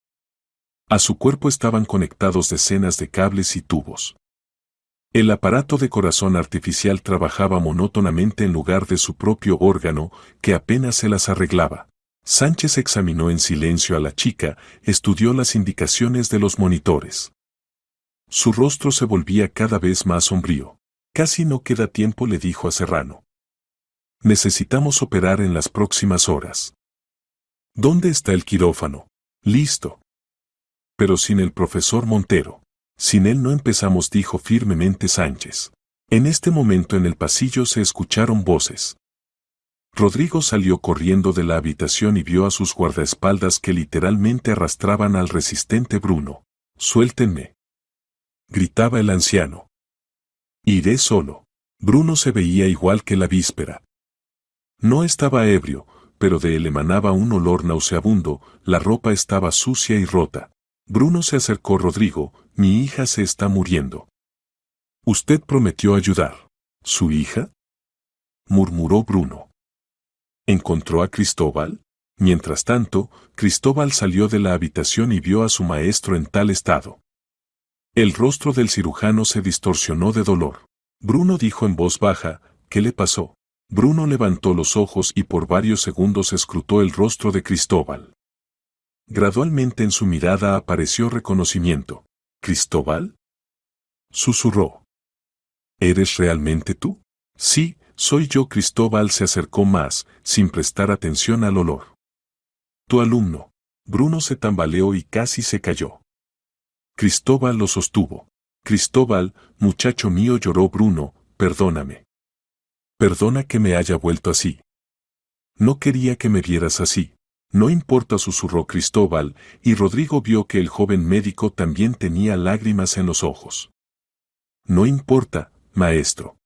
A su cuerpo estaban conectados decenas de cables y tubos. El aparato de corazón artificial trabajaba monótonamente en lugar de su propio órgano, que apenas se las arreglaba. Sánchez examinó en silencio a la chica, estudió las indicaciones de los monitores. Su rostro se volvía cada vez más sombrío. Casi no queda tiempo, le dijo a Serrano. Necesitamos operar en las próximas horas. ¿Dónde está el quirófano? Listo. Pero sin el profesor Montero. Sin él no empezamos, dijo firmemente Sánchez. En este momento en el pasillo se escucharon voces. Rodrigo salió corriendo de la habitación y vio a sus guardaespaldas que literalmente arrastraban al resistente Bruno. Suéltenme, gritaba el anciano. Iré solo. Bruno se veía igual que la víspera. No estaba ebrio, pero de él emanaba un olor nauseabundo, la ropa estaba sucia y rota. Bruno se acercó. Rodrigo, mi hija se está muriendo. Usted prometió ayudar. ¿Su hija?, murmuró Bruno. ¿Encontró a Cristóbal? Mientras tanto, Cristóbal salió de la habitación y vio a su maestro en tal estado. El rostro del cirujano se distorsionó de dolor. Bruno dijo en voz baja, ¿qué le pasó? Bruno levantó los ojos y por varios segundos escrutó el rostro de Cristóbal. Gradualmente en su mirada apareció reconocimiento. ¿Cristóbal?, susurró. ¿Eres realmente tú? Sí, soy yo. Cristóbal se acercó más, sin prestar atención al olor. Tu alumno. Bruno se tambaleó y casi se cayó. Cristóbal lo sostuvo. Cristóbal, muchacho mío, lloró Bruno, perdóname. Perdona que me haya vuelto así. No quería que me vieras así. No importa, susurró Cristóbal, y Rodrigo vio que el joven médico también tenía lágrimas en los ojos. No importa, maestro.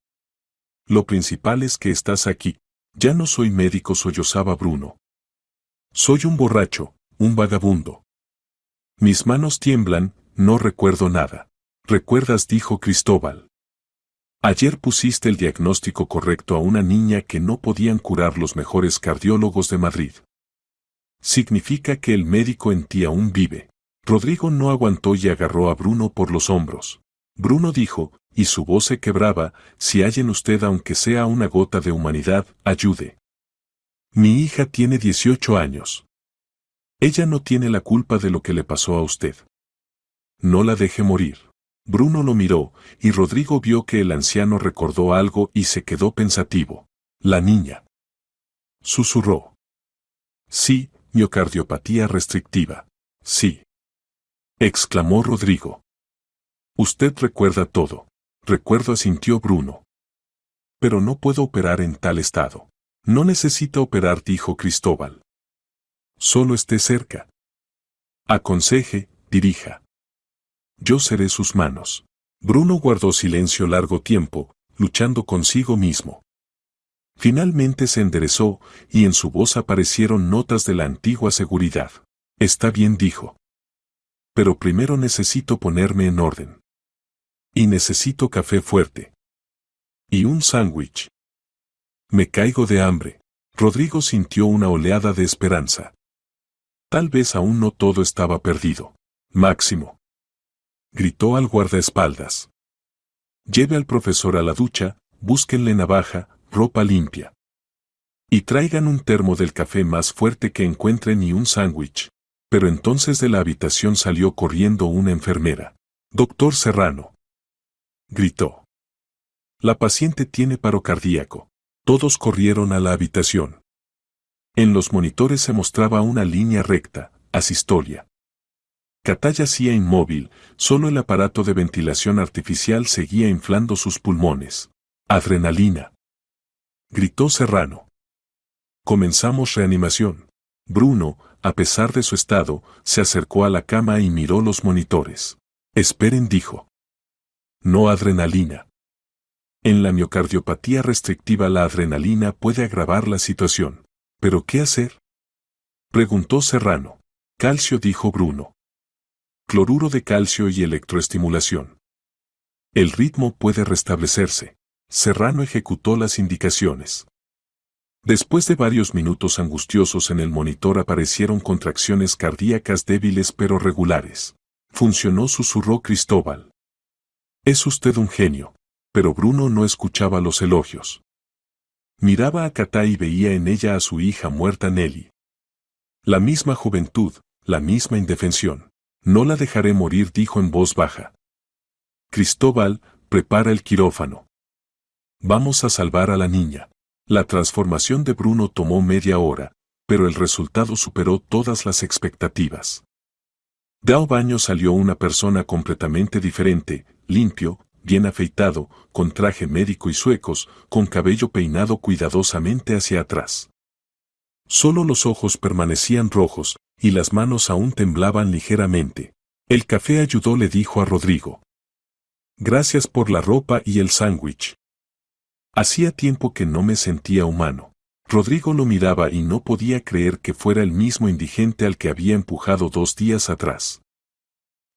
Lo principal es que estás aquí. Ya no soy médico, sollozaba Bruno. Soy un borracho, un vagabundo. Mis manos tiemblan, no recuerdo nada. ¿Recuerdas?, dijo Cristóbal. Ayer pusiste el diagnóstico correcto a una niña que no podían curar los mejores cardiólogos de Madrid. Significa que el médico en ti aún vive. Rodrigo no aguantó y agarró a Bruno por los hombros. Bruno dijo, y su voz se quebraba, si hay en usted aunque sea una gota de humanidad, ayude. Mi hija tiene 18 años. Ella no tiene la culpa de lo que le pasó a usted. No la deje morir. Bruno lo miró, y Rodrigo vio que el anciano recordó algo y se quedó pensativo. La niña. Susurró. Sí, miocardiopatía restrictiva. Sí. Exclamó Rodrigo. Usted recuerda todo. Recuerdo, asintió Bruno. Pero no puedo operar en tal estado. No necesita operar, dijo Cristóbal. Solo esté cerca. Aconseje, dirija. Yo seré sus manos. Bruno guardó silencio largo tiempo, luchando consigo mismo. Finalmente se enderezó, y en su voz aparecieron notas de la antigua seguridad. Está bien, dijo. Pero primero necesito ponerme en orden. Y necesito café fuerte. Y un sándwich. Me caigo de hambre. Rodrigo sintió una oleada de esperanza. Tal vez aún no todo estaba perdido. Máximo. Gritó al guardaespaldas. Lleve al profesor a la ducha, búsquenle navaja, ropa limpia. Y traigan un termo del café más fuerte que encuentren y un sándwich. Pero entonces de la habitación salió corriendo una enfermera. Doctor Serrano. Gritó. La paciente tiene paro cardíaco. Todos corrieron a la habitación. En los monitores se mostraba una línea recta, asistolia. Katá yacía inmóvil, solo el aparato de ventilación artificial seguía inflando sus pulmones. Adrenalina. Gritó Serrano. Comenzamos reanimación. Bruno, a pesar de su estado, se acercó a la cama y miró los monitores. Esperen, dijo. No adrenalina. En la miocardiopatía restrictiva la adrenalina puede agravar la situación. ¿Pero qué hacer? Preguntó Serrano. Calcio, dijo Bruno. Cloruro de calcio y electroestimulación. El ritmo puede restablecerse. Serrano ejecutó las indicaciones. Después de varios minutos angustiosos en el monitor aparecieron contracciones cardíacas débiles pero regulares. Funcionó, susurró Cristóbal. Es usted un genio. Pero Bruno no escuchaba los elogios. Miraba a Katá y veía en ella a su hija muerta Nelly. La misma juventud, la misma indefensión. No la dejaré morir, dijo en voz baja. Cristóbal, prepara el quirófano. Vamos a salvar a la niña. La transformación de Bruno tomó media hora, pero el resultado superó todas las expectativas. De al baño salió una persona completamente diferente, limpio, bien afeitado, con traje médico y zuecos, con cabello peinado cuidadosamente hacia atrás. Solo los ojos permanecían rojos, y las manos aún temblaban ligeramente. El café ayudó, le dijo a Rodrigo. Gracias por la ropa y el sándwich. Hacía tiempo que no me sentía humano. Rodrigo lo miraba y no podía creer que fuera el mismo indigente al que había empujado 2 días atrás.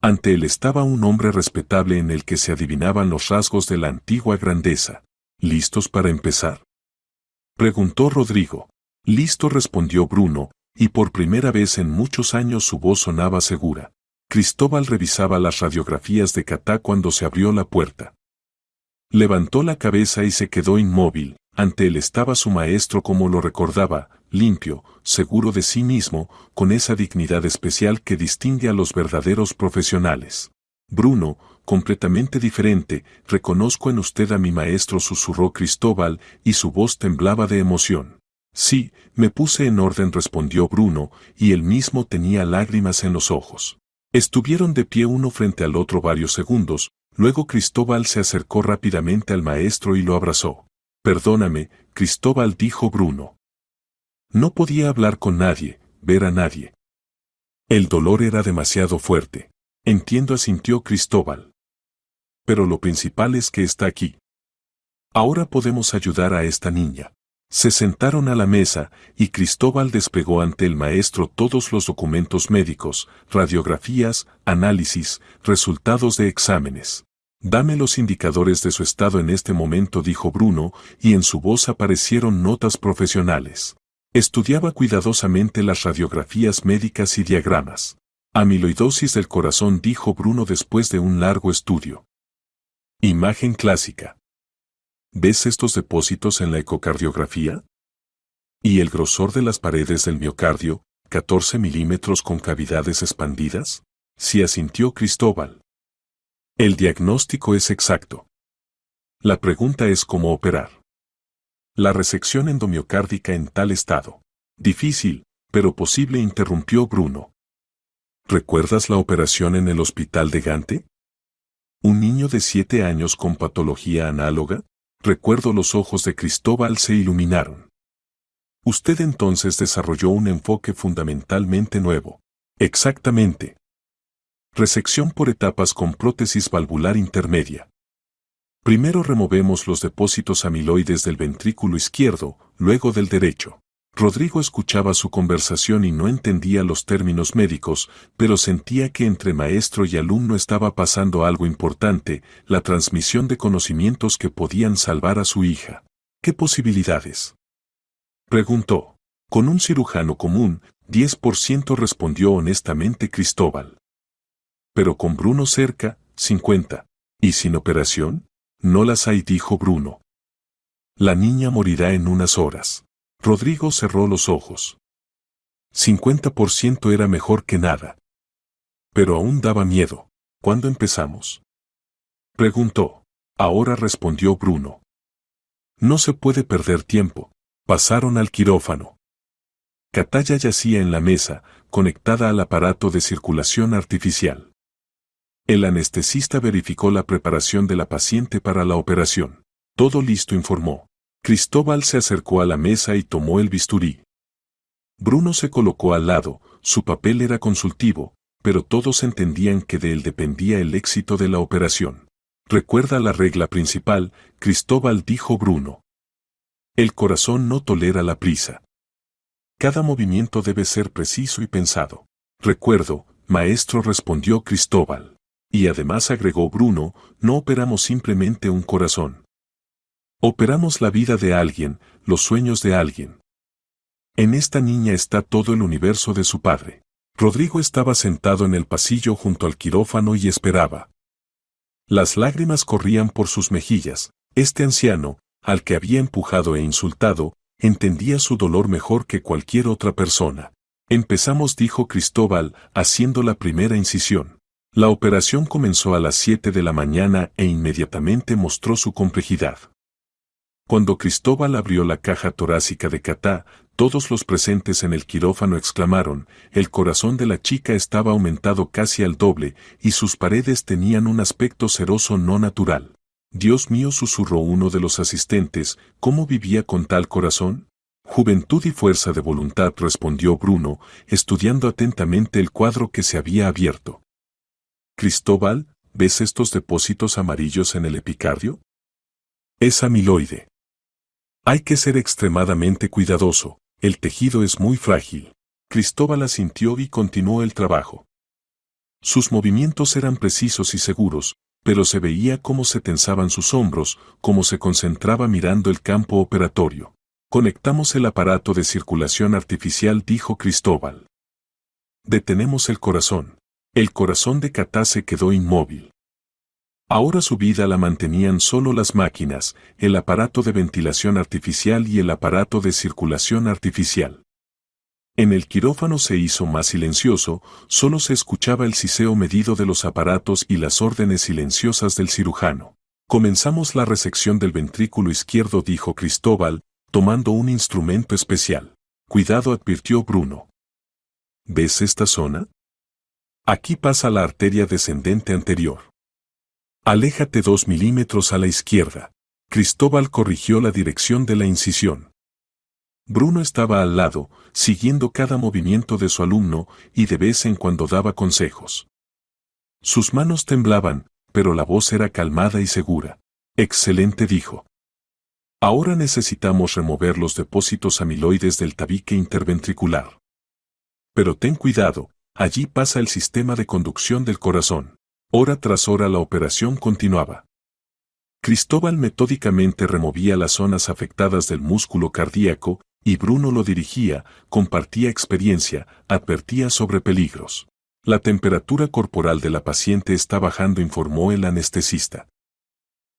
Ante él estaba un hombre respetable en el que se adivinaban los rasgos de la antigua grandeza. ¿Listos para empezar? Preguntó Rodrigo. Listo, respondió Bruno, y por primera vez en muchos años su voz sonaba segura. Cristóbal revisaba las radiografías de Katá cuando se abrió la puerta. Levantó la cabeza y se quedó inmóvil. Ante él estaba su maestro como lo recordaba, limpio, seguro de sí mismo, con esa dignidad especial que distingue a los verdaderos profesionales. Bruno, completamente diferente, reconozco en usted a mi maestro, susurró Cristóbal, y su voz temblaba de emoción. Sí, me puse en orden, respondió Bruno, y él mismo tenía lágrimas en los ojos. Estuvieron de pie uno frente al otro varios segundos, luego Cristóbal se acercó rápidamente al maestro y lo abrazó. Perdóname, Cristóbal, dijo Bruno. No podía hablar con nadie, ver a nadie. El dolor era demasiado fuerte. Entiendo, asintió Cristóbal. Pero lo principal es que está aquí. Ahora podemos ayudar a esta niña. Se sentaron a la mesa, y Cristóbal desplegó ante el maestro todos los documentos médicos, radiografías, análisis, resultados de exámenes. Dame los indicadores de su estado en este momento, dijo Bruno, y en su voz aparecieron notas profesionales. Estudiaba cuidadosamente las radiografías médicas y diagramas. Amiloidosis del corazón, dijo Bruno después de un largo estudio. Imagen clásica. ¿Ves estos depósitos en la ecocardiografía? ¿Y el grosor de las paredes del miocardio, 14 milímetros con cavidades expandidas? Sí, asintió Cristóbal. El diagnóstico es exacto. La pregunta es cómo operar. La resección endomiocárdica en tal estado. Difícil, pero posible, interrumpió Bruno. ¿Recuerdas la operación en el hospital de Gante? ¿Un niño de 7 años con patología análoga? Recuerdo los ojos de Cristóbal se iluminaron. Usted entonces desarrolló un enfoque fundamentalmente nuevo. Exactamente. Resección por etapas con prótesis valvular intermedia. Primero removemos los depósitos amiloides del ventrículo izquierdo, luego del derecho. Rodrigo escuchaba su conversación y no entendía los términos médicos, pero sentía que entre maestro y alumno estaba pasando algo importante, la transmisión de conocimientos que podían salvar a su hija. ¿Qué posibilidades?, preguntó. Con un cirujano común, 10%, respondió honestamente Cristóbal. Pero con Bruno cerca, 50%. ¿Y sin operación? No las hay, dijo Bruno. La niña morirá en unas horas. Rodrigo cerró los ojos. 50% era mejor que nada. Pero aún daba miedo. ¿Cuándo empezamos?, preguntó. Ahora, respondió Bruno. No se puede perder tiempo. Pasaron al quirófano. Kataya yacía en la mesa, conectada al aparato de circulación artificial. El anestesista verificó la preparación de la paciente para la operación. Todo listo, informó. Cristóbal se acercó a la mesa y tomó el bisturí. Bruno se colocó al lado, su papel era consultivo, pero todos entendían que de él dependía el éxito de la operación. Recuerda la regla principal, Cristóbal, dijo Bruno. El corazón no tolera la prisa. Cada movimiento debe ser preciso y pensado. Recuerdo, maestro, respondió Cristóbal. Y además, agregó Bruno, no operamos simplemente un corazón. Operamos la vida de alguien, los sueños de alguien. En esta niña está todo el universo de su padre. Rodrigo estaba sentado en el pasillo junto al quirófano y esperaba. Las lágrimas corrían por sus mejillas. Este anciano, al que había empujado e insultado, entendía su dolor mejor que cualquier otra persona. Empezamos, dijo Cristóbal, haciendo la primera incisión. La operación comenzó a las 7 de la mañana e inmediatamente mostró su complejidad. Cuando Cristóbal abrió la caja torácica de Katá, todos los presentes en el quirófano exclamaron: el corazón de la chica estaba aumentado casi al doble, y sus paredes tenían un aspecto seroso no natural. Dios mío, susurró uno de los asistentes, ¿cómo vivía con tal corazón? Juventud y fuerza de voluntad, respondió Bruno, estudiando atentamente el cuadro que se había abierto. Cristóbal, ¿ves estos depósitos amarillos en el epicardio? Es amiloide. Hay que ser extremadamente cuidadoso, el tejido es muy frágil. Cristóbal asintió y continuó el trabajo. Sus movimientos eran precisos y seguros, pero se veía cómo se tensaban sus hombros, cómo se concentraba mirando el campo operatorio. Conectamos el aparato de circulación artificial, dijo Cristóbal. Detenemos el corazón. El corazón de Katá se quedó inmóvil. Ahora su vida la mantenían solo las máquinas, el aparato de ventilación artificial y el aparato de circulación artificial. En el quirófano se hizo más silencioso, solo se escuchaba el siseo medido de los aparatos y las órdenes silenciosas del cirujano. Comenzamos la resección del ventrículo izquierdo, dijo Cristóbal, tomando un instrumento especial. Cuidado, advirtió Bruno. ¿Ves esta zona? Aquí pasa la arteria descendente anterior. Aléjate 2 milímetros a la izquierda. Cristóbal corrigió la dirección de la incisión. Bruno estaba al lado, siguiendo cada movimiento de su alumno, y de vez en cuando daba consejos. Sus manos temblaban, pero la voz era calmada y segura. Excelente, dijo. Ahora necesitamos remover los depósitos amiloides del tabique interventricular. Pero ten cuidado, allí pasa el sistema de conducción del corazón. Hora tras hora la operación continuaba. Cristóbal metódicamente removía las zonas afectadas del músculo cardíaco, y Bruno lo dirigía, compartía experiencia, advertía sobre peligros. La temperatura corporal de la paciente está bajando, informó el anestesista.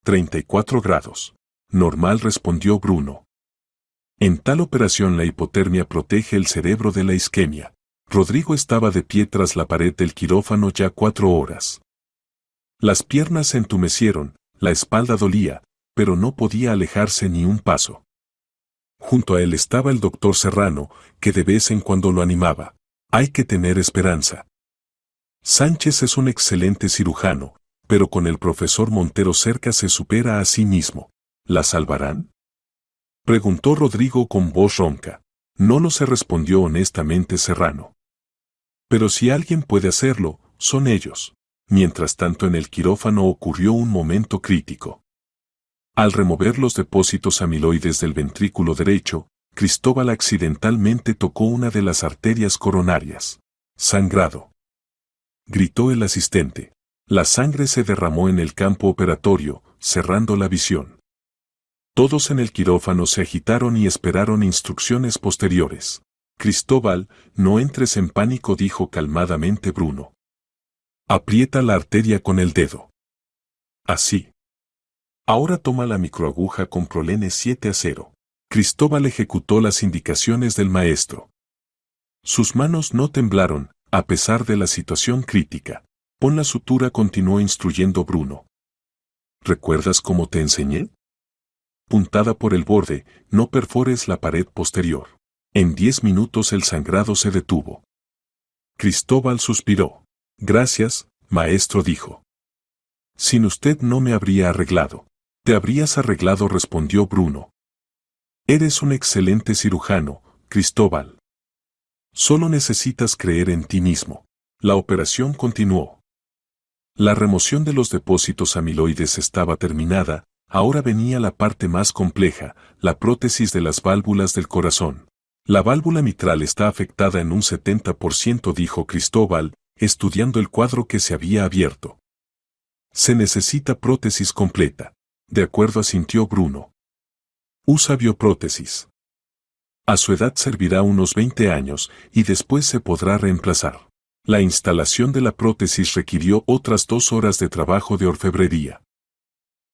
34 grados. Normal, respondió Bruno. En tal operación la hipotermia protege el cerebro de la isquemia. Rodrigo estaba de pie tras la pared del quirófano ya 4 horas. Las piernas se entumecieron, la espalda dolía, pero no podía alejarse ni un paso. Junto a él estaba el doctor Serrano, que de vez en cuando lo animaba. Hay que tener esperanza. Sánchez es un excelente cirujano, pero con el profesor Montero cerca se supera a sí mismo. ¿La salvarán? Preguntó Rodrigo con voz ronca. No lo se respondió honestamente Serrano. Pero si alguien puede hacerlo, son ellos. Mientras tanto en el quirófano ocurrió un momento crítico. Al remover los depósitos amiloides del ventrículo derecho, Cristóbal accidentalmente tocó una de las arterias coronarias. Sangrado. Gritó el asistente. La sangre se derramó en el campo operatorio, cerrando la visión. Todos en el quirófano se agitaron y esperaron instrucciones posteriores. Cristóbal, no entres en pánico, dijo calmadamente Bruno. Aprieta la arteria con el dedo. Así. Ahora toma la microaguja con prolene 7-0. Cristóbal ejecutó las indicaciones del maestro. Sus manos no temblaron, a pesar de la situación crítica. Pon la sutura, continuó instruyendo Bruno. ¿Recuerdas cómo te enseñé? Puntada por el borde, no perfores la pared posterior. En 10 minutos el sangrado se detuvo. Cristóbal suspiró. Gracias, maestro, dijo. Sin usted no me habría arreglado. Te habrías arreglado, respondió Bruno. Eres un excelente cirujano, Cristóbal. Solo necesitas creer en ti mismo. La operación continuó. La remoción de los depósitos amiloides estaba terminada, ahora venía la parte más compleja, la prótesis de las válvulas del corazón. La válvula mitral está afectada en un 70%, dijo Cristóbal, estudiando el cuadro que se había abierto. Se necesita prótesis completa. De acuerdo, asintió Bruno. Usa bioprótesis. A su edad servirá unos 20 años y después se podrá reemplazar. La instalación de la prótesis requirió otras 2 horas de trabajo de orfebrería.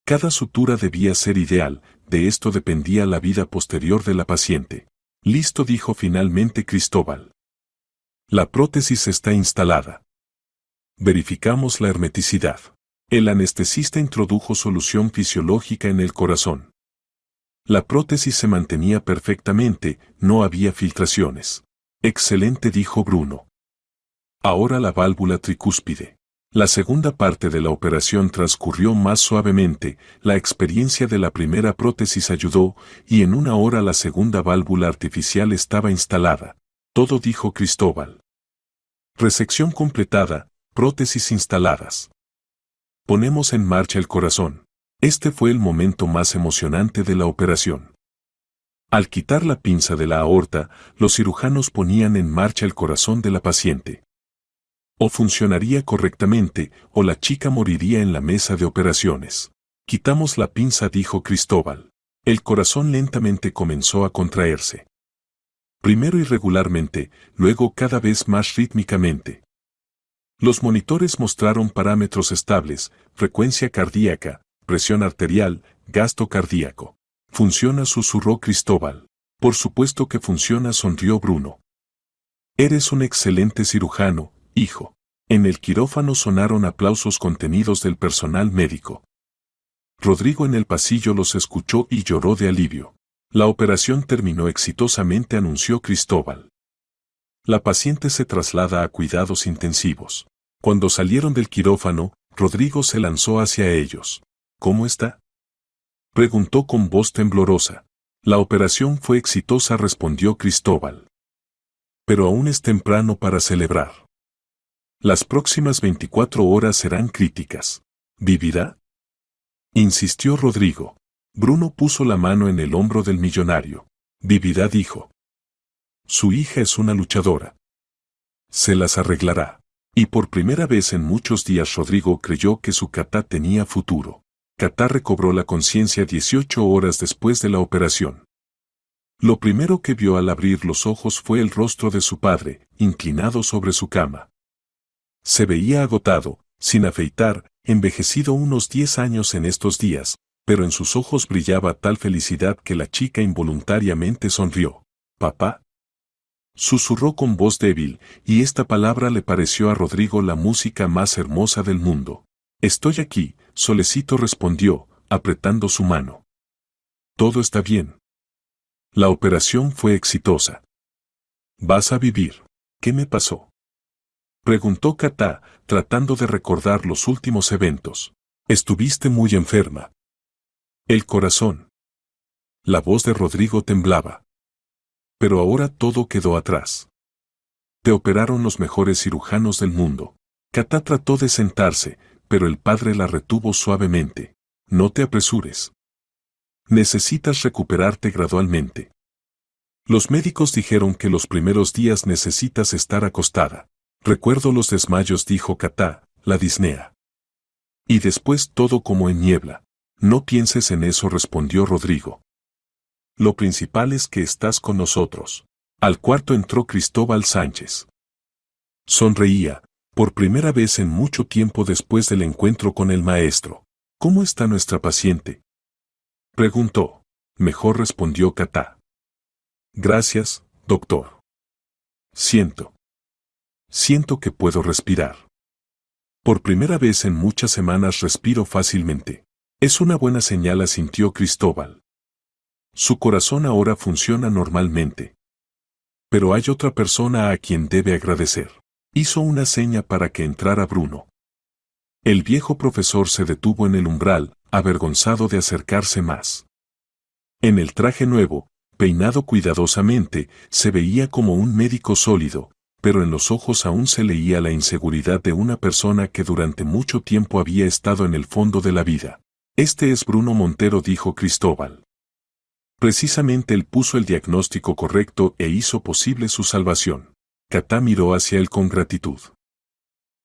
Cada sutura debía ser ideal, de esto dependía la vida posterior de la paciente. Listo, dijo finalmente Cristóbal. La prótesis está instalada. Verificamos la hermeticidad. El anestesista introdujo solución fisiológica en el corazón. La prótesis se mantenía perfectamente, no había filtraciones. Excelente, dijo Bruno. Ahora la válvula tricúspide. La segunda parte de la operación transcurrió más suavemente, la experiencia de la primera prótesis ayudó, y en 1 hora la segunda válvula artificial estaba instalada. Todo, dijo Cristóbal. Resección completada, prótesis instaladas. Ponemos en marcha el corazón. Este fue el momento más emocionante de la operación. Al quitar la pinza de la aorta, los cirujanos ponían en marcha el corazón de la paciente. O funcionaría correctamente, o la chica moriría en la mesa de operaciones. Quitamos la pinza, dijo Cristóbal. El corazón lentamente comenzó a contraerse. Primero irregularmente, luego cada vez más rítmicamente. Los monitores mostraron parámetros estables, frecuencia cardíaca, presión arterial, gasto cardíaco. Funciona, susurró Cristóbal. Por supuesto que funciona, sonrió Bruno. Eres un excelente cirujano, hijo. En el quirófano sonaron aplausos contenidos del personal médico. Rodrigo en el pasillo los escuchó y lloró de alivio. La operación terminó exitosamente, anunció Cristóbal. La paciente se traslada a cuidados intensivos. Cuando salieron del quirófano, Rodrigo se lanzó hacia ellos. ¿Cómo está?, preguntó con voz temblorosa. La operación fue exitosa, respondió Cristóbal. Pero aún es temprano para celebrar. Las próximas 24 horas serán críticas. ¿Vivirá?, insistió Rodrigo. Bruno puso la mano en el hombro del millonario. Vivirá, dijo. Su hija es una luchadora. Se las arreglará. Y por primera vez en muchos días Rodrigo creyó que su Catá tenía futuro. Catá recobró la conciencia 18 horas después de la operación. Lo primero que vio al abrir los ojos fue el rostro de su padre, inclinado sobre su cama. Se veía agotado, sin afeitar, envejecido unos 10 años en estos días, pero en sus ojos brillaba tal felicidad que la chica involuntariamente sonrió. «Papá», susurró con voz débil, y esta palabra le pareció a Rodrigo la música más hermosa del mundo. «Estoy aquí», Solecito respondió, apretando su mano. «Todo está bien. La operación fue exitosa. Vas a vivir». «¿Qué me pasó?», preguntó Catá, tratando de recordar los últimos eventos. «Estuviste muy enferma». El corazón. La voz de Rodrigo temblaba. Pero ahora todo quedó atrás. Te operaron los mejores cirujanos del mundo. Katá trató de sentarse, pero el padre la retuvo suavemente. No te apresures. Necesitas recuperarte gradualmente. Los médicos dijeron que los primeros días necesitas estar acostada. Recuerdo los desmayos, dijo Katá, la disnea. Y después todo como en niebla. No pienses en eso, respondió Rodrigo. Lo principal es que estás con nosotros. Al cuarto entró Cristóbal Sánchez. Sonreía, por primera vez en mucho tiempo después del encuentro con el maestro. ¿Cómo está nuestra paciente?, preguntó. Mejor, respondió Katá. Gracias, doctor. Siento que puedo respirar. Por primera vez en muchas semanas respiro fácilmente. Es una buena señal, asintió Cristóbal. Su corazón ahora funciona normalmente. Pero hay otra persona a quien debe agradecer. Hizo una seña para que entrara Bruno. El viejo profesor se detuvo en el umbral, avergonzado de acercarse más. En el traje nuevo, peinado cuidadosamente, se veía como un médico sólido, pero en los ojos aún se leía la inseguridad de una persona que durante mucho tiempo había estado en el fondo de la vida. Este es Bruno Montero, dijo Cristóbal. Precisamente él puso el diagnóstico correcto e hizo posible su salvación. Katá miró hacia él con gratitud.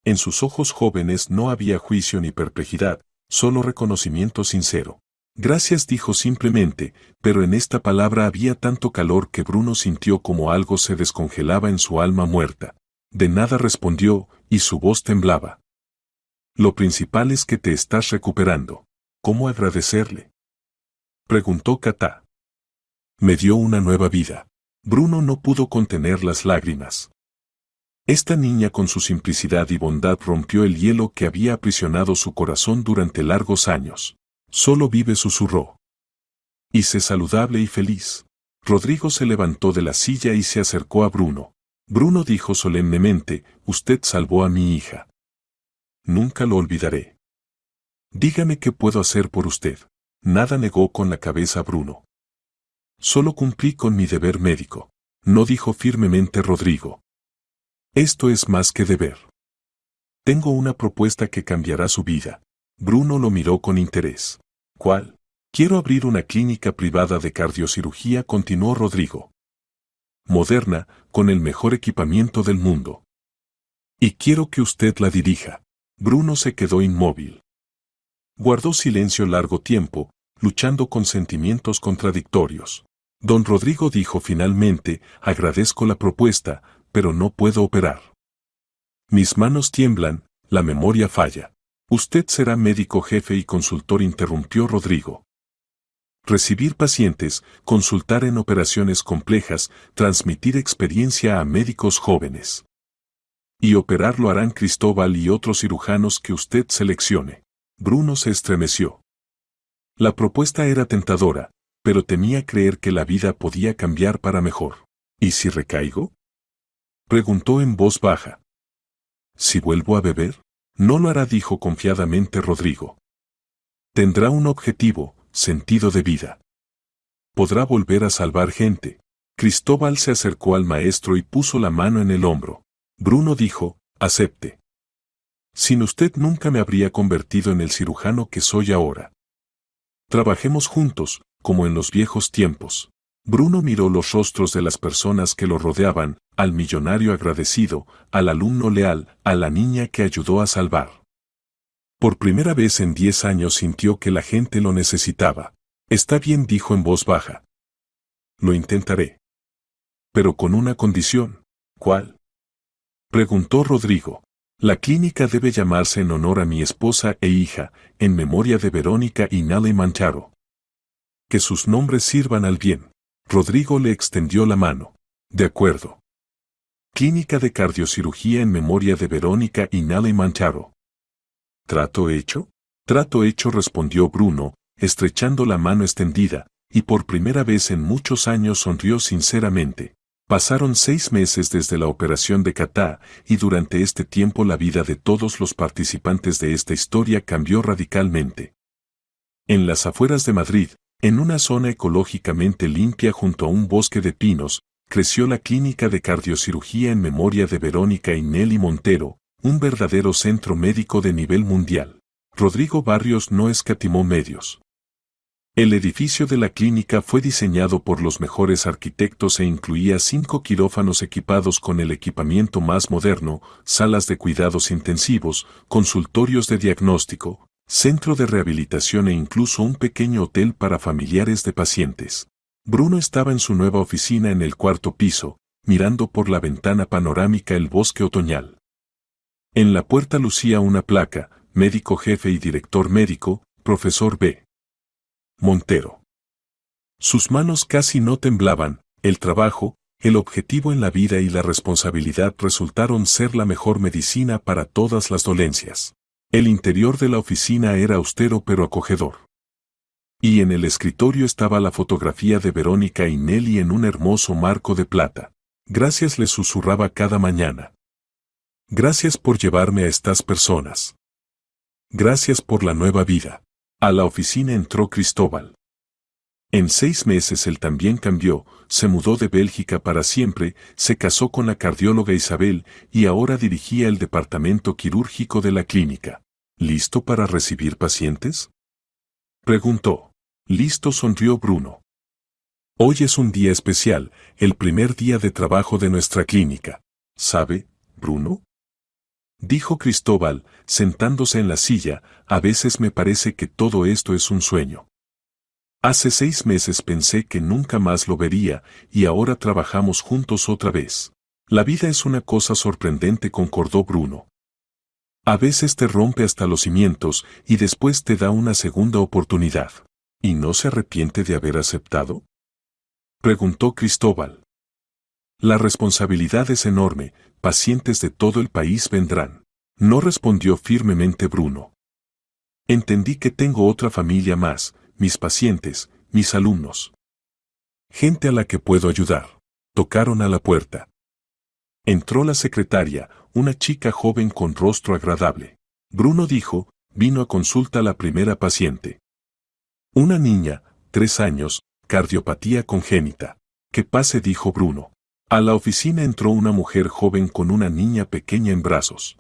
En sus ojos jóvenes no había juicio ni perplejidad, solo reconocimiento sincero. Gracias, dijo simplemente, pero en esta palabra había tanto calor que Bruno sintió como algo se descongelaba en su alma muerta. De nada, respondió, y su voz temblaba. Lo principal es que te estás recuperando. ¿Cómo agradecerle?, preguntó Katá. Me dio una nueva vida. Bruno no pudo contener las lágrimas. Esta niña con su simplicidad y bondad rompió el hielo que había aprisionado su corazón durante largos años. Solo vive, susurró. Y sé saludable y feliz. Rodrigo se levantó de la silla y se acercó a Bruno. Bruno dijo solemnemente, usted salvó a mi hija. Nunca lo olvidaré. Dígame qué puedo hacer por usted. Nada, negó con la cabeza Bruno. Solo cumplí con mi deber médico. No, dijo firmemente Rodrigo. Esto es más que deber. Tengo una propuesta que cambiará su vida. Bruno lo miró con interés. ¿Cuál? Quiero abrir una clínica privada de cardiocirugía, continuó Rodrigo. Moderna, con el mejor equipamiento del mundo. Y quiero que usted la dirija. Bruno se quedó inmóvil. Guardó silencio largo tiempo, luchando con sentimientos contradictorios. Don Rodrigo dijo finalmente, agradezco la propuesta, pero no puedo operar. Mis manos tiemblan, la memoria falla. Usted será médico jefe y consultor, interrumpió Rodrigo. Recibir pacientes, consultar en operaciones complejas, transmitir experiencia a médicos jóvenes. Y operar lo harán Cristóbal y otros cirujanos que usted seleccione. Bruno se estremeció. La propuesta era tentadora, pero temía creer que la vida podía cambiar para mejor. ¿Y si recaigo?, preguntó en voz baja. ¿Si vuelvo a beber? No lo hará, dijo confiadamente Rodrigo. Tendrá un objetivo, sentido de vida. Podrá volver a salvar gente. Cristóbal se acercó al maestro y puso la mano en el hombro. Bruno dijo, acepte. Sin usted nunca me habría convertido en el cirujano que soy ahora. Trabajemos juntos, como en los viejos tiempos. Bruno miró los rostros de las personas que lo rodeaban, al millonario agradecido, al alumno leal, a la niña que ayudó a salvar. Por primera vez en 10 años sintió que la gente lo necesitaba. Está bien, dijo en voz baja. Lo intentaré. Pero con una condición. ¿Cuál?, preguntó Rodrigo. La clínica debe llamarse en honor a mi esposa e hija, en memoria de Verónica y Nelly Mancharo. Que sus nombres sirvan al bien. Rodrigo le extendió la mano. De acuerdo. Clínica de cardiocirugía en memoria de Verónica y Nelly Mancharo. ¿Trato hecho? Trato hecho, respondió Bruno, estrechando la mano extendida, y por primera vez en muchos años sonrió sinceramente. Pasaron 6 meses desde la operación de Katá, y durante este tiempo la vida de todos los participantes de esta historia cambió radicalmente. En las afueras de Madrid, en una zona ecológicamente limpia junto a un bosque de pinos, creció la Clínica de Cardiocirugía en memoria de Verónica y Nelly Montero, un verdadero centro médico de nivel mundial. Rodrigo Barrios no escatimó medios. El edificio de la clínica fue diseñado por los mejores arquitectos e incluía 5 quirófanos equipados con el equipamiento más moderno, salas de cuidados intensivos, consultorios de diagnóstico, centro de rehabilitación e incluso un pequeño hotel para familiares de pacientes. Bruno estaba en su nueva oficina en el 4º piso, mirando por la ventana panorámica el bosque otoñal. En la puerta lucía una placa, médico jefe y director médico, profesor B. Montero. Sus manos casi no temblaban, el trabajo, el objetivo en la vida y la responsabilidad resultaron ser la mejor medicina para todas las dolencias. El interior de la oficina era austero pero acogedor. Y en el escritorio estaba la fotografía de Verónica y Nelly en un hermoso marco de plata. Gracias, les susurraba cada mañana. Gracias por llevarme a estas personas. Gracias por la nueva vida. A la oficina entró Cristóbal. En 6 meses él también cambió, se mudó de Bélgica para siempre, se casó con la cardióloga Isabel y ahora dirigía el departamento quirúrgico de la clínica. ¿Listo para recibir pacientes?, preguntó. Listo, sonrió Bruno. Hoy es un día especial, el primer día de trabajo de nuestra clínica. ¿Sabe, Bruno?, dijo Cristóbal, sentándose en la silla, a veces me parece que todo esto es un sueño. Hace 6 meses pensé que nunca más lo vería, y ahora trabajamos juntos otra vez. La vida es una cosa sorprendente, concordó Bruno. A veces te rompe hasta los cimientos, y después te da una segunda oportunidad. ¿Y no se arrepiente de haber aceptado?, preguntó Cristóbal. La responsabilidad es enorme, pacientes de todo el país vendrán. No, respondió firmemente Bruno. Entendí que tengo otra familia más, mis pacientes, mis alumnos. Gente a la que puedo ayudar. Tocaron a la puerta. Entró la secretaria, una chica joven con rostro agradable. Bruno dijo, vino a consulta la primera paciente. Una niña, 3 años, cardiopatía congénita. Que pase, dijo Bruno. A la oficina entró una mujer joven con una niña pequeña en brazos.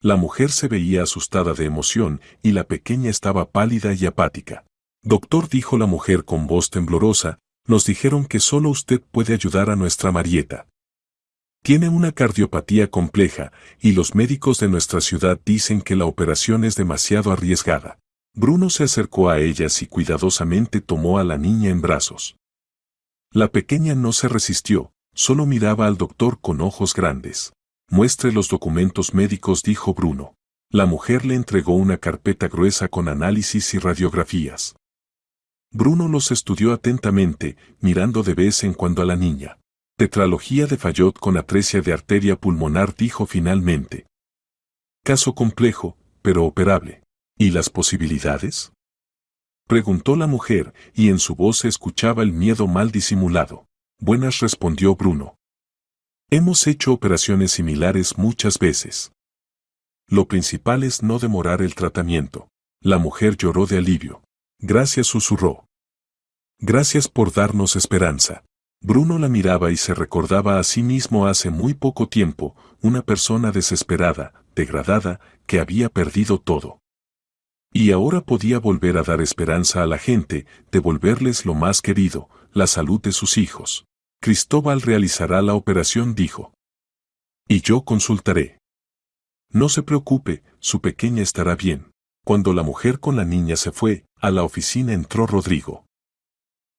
La mujer se veía asustada de emoción y la pequeña estaba pálida y apática. Doctor, dijo la mujer con voz temblorosa, nos dijeron que solo usted puede ayudar a nuestra Marieta. Tiene una cardiopatía compleja y los médicos de nuestra ciudad dicen que la operación es demasiado arriesgada. Bruno se acercó a ellas y cuidadosamente tomó a la niña en brazos. La pequeña no se resistió, solo miraba al doctor con ojos grandes. Muestre los documentos médicos, dijo Bruno. La mujer le entregó una carpeta gruesa con análisis y radiografías. Bruno los estudió atentamente, mirando de vez en cuando a la niña. Tetralogía de Fallot con atresia de arteria pulmonar, dijo finalmente. Caso complejo, pero operable. ¿Y las posibilidades?, preguntó la mujer, y en su voz se escuchaba el miedo mal disimulado. Buenas, respondió Bruno. Hemos hecho operaciones similares muchas veces. Lo principal es no demorar el tratamiento. La mujer lloró de alivio. Gracias, susurró. Gracias por darnos esperanza. Bruno la miraba y se recordaba a sí mismo hace muy poco tiempo, una persona desesperada, degradada, que había perdido todo. Y ahora podía volver a dar esperanza a la gente, devolverles lo más querido, la salud de sus hijos. Cristóbal realizará la operación, dijo. Y yo consultaré. No se preocupe, su pequeña estará bien. Cuando la mujer con la niña se fue, a la oficina entró Rodrigo.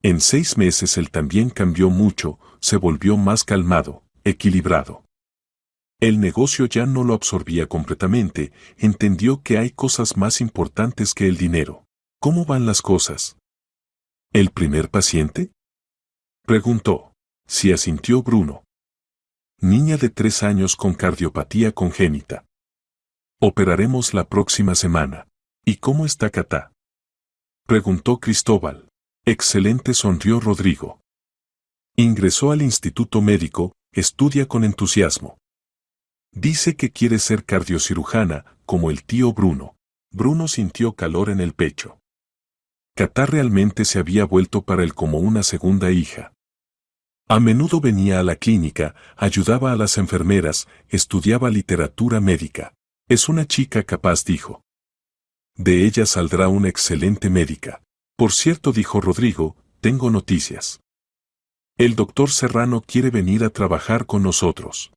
En 6 meses él también cambió mucho, se volvió más calmado, equilibrado. El negocio ya no lo absorbía completamente, entendió que hay cosas más importantes que el dinero. ¿Cómo van las cosas? ¿El primer paciente?, preguntó. Sí, asintió Bruno. Niña de 3 años con cardiopatía congénita. Operaremos la próxima semana. ¿Y cómo está Cata?, preguntó Cristóbal. Excelente, sonrió Rodrigo. Ingresó al instituto médico, estudia con entusiasmo. Dice que quiere ser cardiocirujana, como el tío Bruno. Bruno sintió calor en el pecho. Cata realmente se había vuelto para él como una segunda hija. A menudo venía a la clínica, ayudaba a las enfermeras, estudiaba literatura médica. Es una chica capaz, dijo. De ella saldrá una excelente médica. Por cierto, dijo Rodrigo, tengo noticias. El doctor Serrano quiere venir a trabajar con nosotros.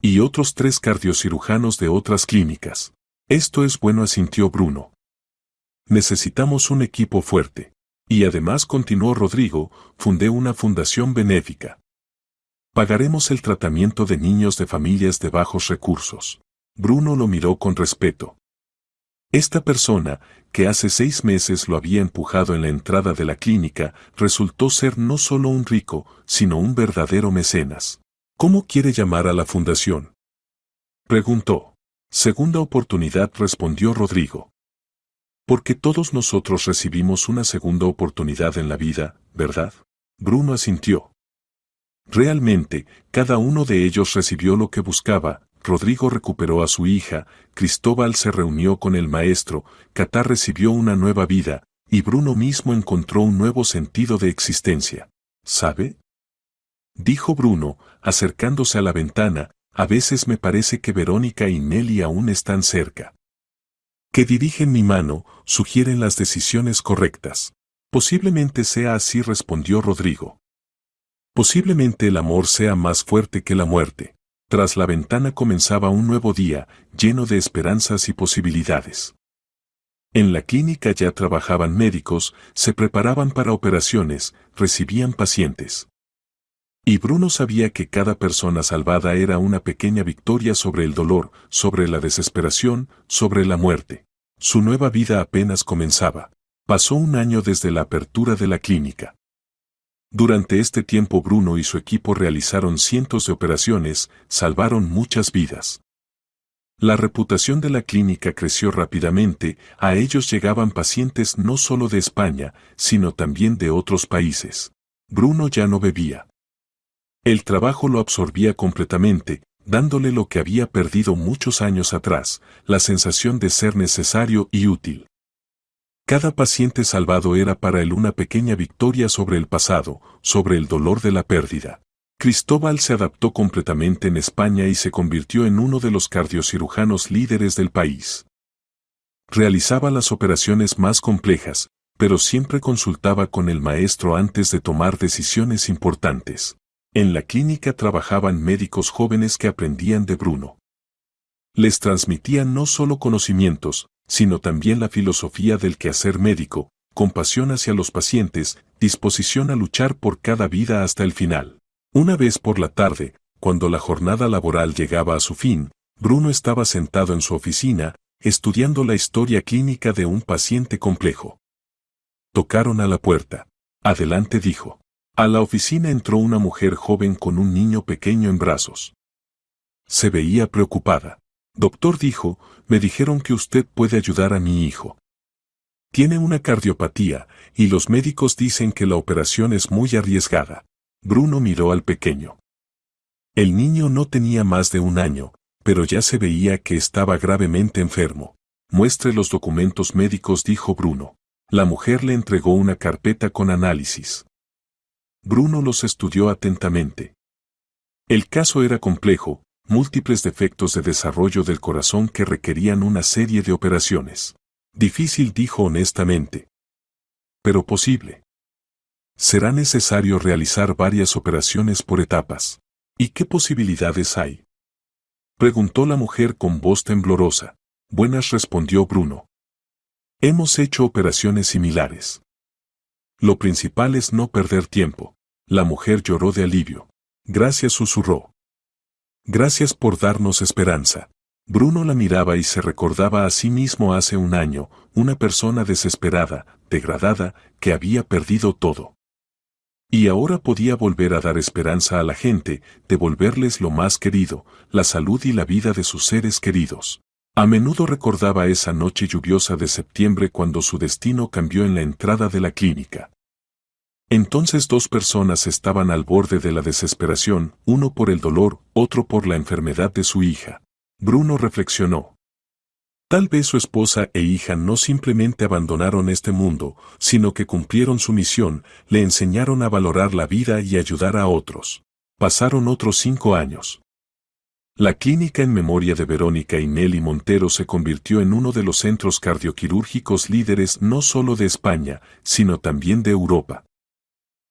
Y otros 3 cardiocirujanos de otras clínicas. Esto es bueno, asintió Bruno. Necesitamos un equipo fuerte. Y además, continuó Rodrigo, fundé una fundación benéfica. Pagaremos el tratamiento de niños de familias de bajos recursos. Bruno lo miró con respeto. Esta persona, que hace 6 meses lo había empujado en la entrada de la clínica, resultó ser no solo un rico, sino un verdadero mecenas. ¿Cómo quiere llamar a la fundación?, preguntó. Segunda oportunidad, respondió Rodrigo. Porque todos nosotros recibimos una segunda oportunidad en la vida, ¿verdad? Bruno asintió. Realmente, cada uno de ellos recibió lo que buscaba. Rodrigo recuperó a su hija, Cristóbal se reunió con el maestro, Cata recibió una nueva vida, y Bruno mismo encontró un nuevo sentido de existencia. ¿Sabe?, dijo Bruno, acercándose a la ventana, a veces me parece que Verónica y Nelly aún están cerca. Que dirigen mi mano, sugieren las decisiones correctas. Posiblemente sea así, respondió Rodrigo. Posiblemente el amor sea más fuerte que la muerte. Tras la ventana comenzaba un nuevo día, lleno de esperanzas y posibilidades. En la clínica ya trabajaban médicos, se preparaban para operaciones, recibían pacientes. Y Bruno sabía que cada persona salvada era una pequeña victoria sobre el dolor, sobre la desesperación, sobre la muerte. Su nueva vida apenas comenzaba. Pasó un año desde la apertura de la clínica. Durante este tiempo Bruno y su equipo realizaron cientos de operaciones, salvaron muchas vidas. La reputación de la clínica creció rápidamente, a ellos llegaban pacientes no solo de España, sino también de otros países. Bruno ya no bebía. El trabajo lo absorbía completamente, dándole lo que había perdido muchos años atrás, la sensación de ser necesario y útil. Cada paciente salvado era para él una pequeña victoria sobre el pasado, sobre el dolor de la pérdida. Cristóbal se adaptó completamente en España y se convirtió en uno de los cardiocirujanos líderes del país. Realizaba las operaciones más complejas, pero siempre consultaba con el maestro antes de tomar decisiones importantes. En la clínica trabajaban médicos jóvenes que aprendían de Bruno. Les transmitían no solo conocimientos, sino también la filosofía del quehacer médico, compasión hacia los pacientes, disposición a luchar por cada vida hasta el final. Una vez por la tarde, cuando la jornada laboral llegaba a su fin, Bruno estaba sentado en su oficina, estudiando la historia clínica de un paciente complejo. Tocaron a la puerta. Adelante, dijo. A la oficina entró una mujer joven con un niño pequeño en brazos. Se veía preocupada. Doctor, dijo, me dijeron que usted puede ayudar a mi hijo. Tiene una cardiopatía, y los médicos dicen que la operación es muy arriesgada. Bruno miró al pequeño. El niño no tenía más de 1 año, pero ya se veía que estaba gravemente enfermo. Muestre los documentos médicos, dijo Bruno. La mujer le entregó una carpeta con análisis. Bruno los estudió atentamente. El caso era complejo, múltiples defectos de desarrollo del corazón que requerían una serie de operaciones. Difícil, dijo honestamente. Pero posible. Será necesario realizar varias operaciones por etapas. ¿Y qué posibilidades hay?, preguntó la mujer con voz temblorosa. Buenas, respondió Bruno. Hemos hecho operaciones similares. Lo principal es no perder tiempo. La mujer lloró de alivio. Gracias, susurró. Gracias por darnos esperanza. Bruno la miraba y se recordaba a sí mismo hace 1 año, una persona desesperada, degradada, que había perdido todo. Y ahora podía volver a dar esperanza a la gente, devolverles lo más querido, la salud y la vida de sus seres queridos. A menudo recordaba esa noche lluviosa de septiembre cuando su destino cambió en la entrada de la clínica. Entonces 2 personas estaban al borde de la desesperación, uno por el dolor, otro por la enfermedad de su hija. Bruno reflexionó. Tal vez su esposa e hija no simplemente abandonaron este mundo, sino que cumplieron su misión, le enseñaron a valorar la vida y ayudar a otros. Pasaron otros 5 años. La clínica en memoria de Verónica y Nelly Montero se convirtió en uno de los centros cardioquirúrgicos líderes no solo de España, sino también de Europa.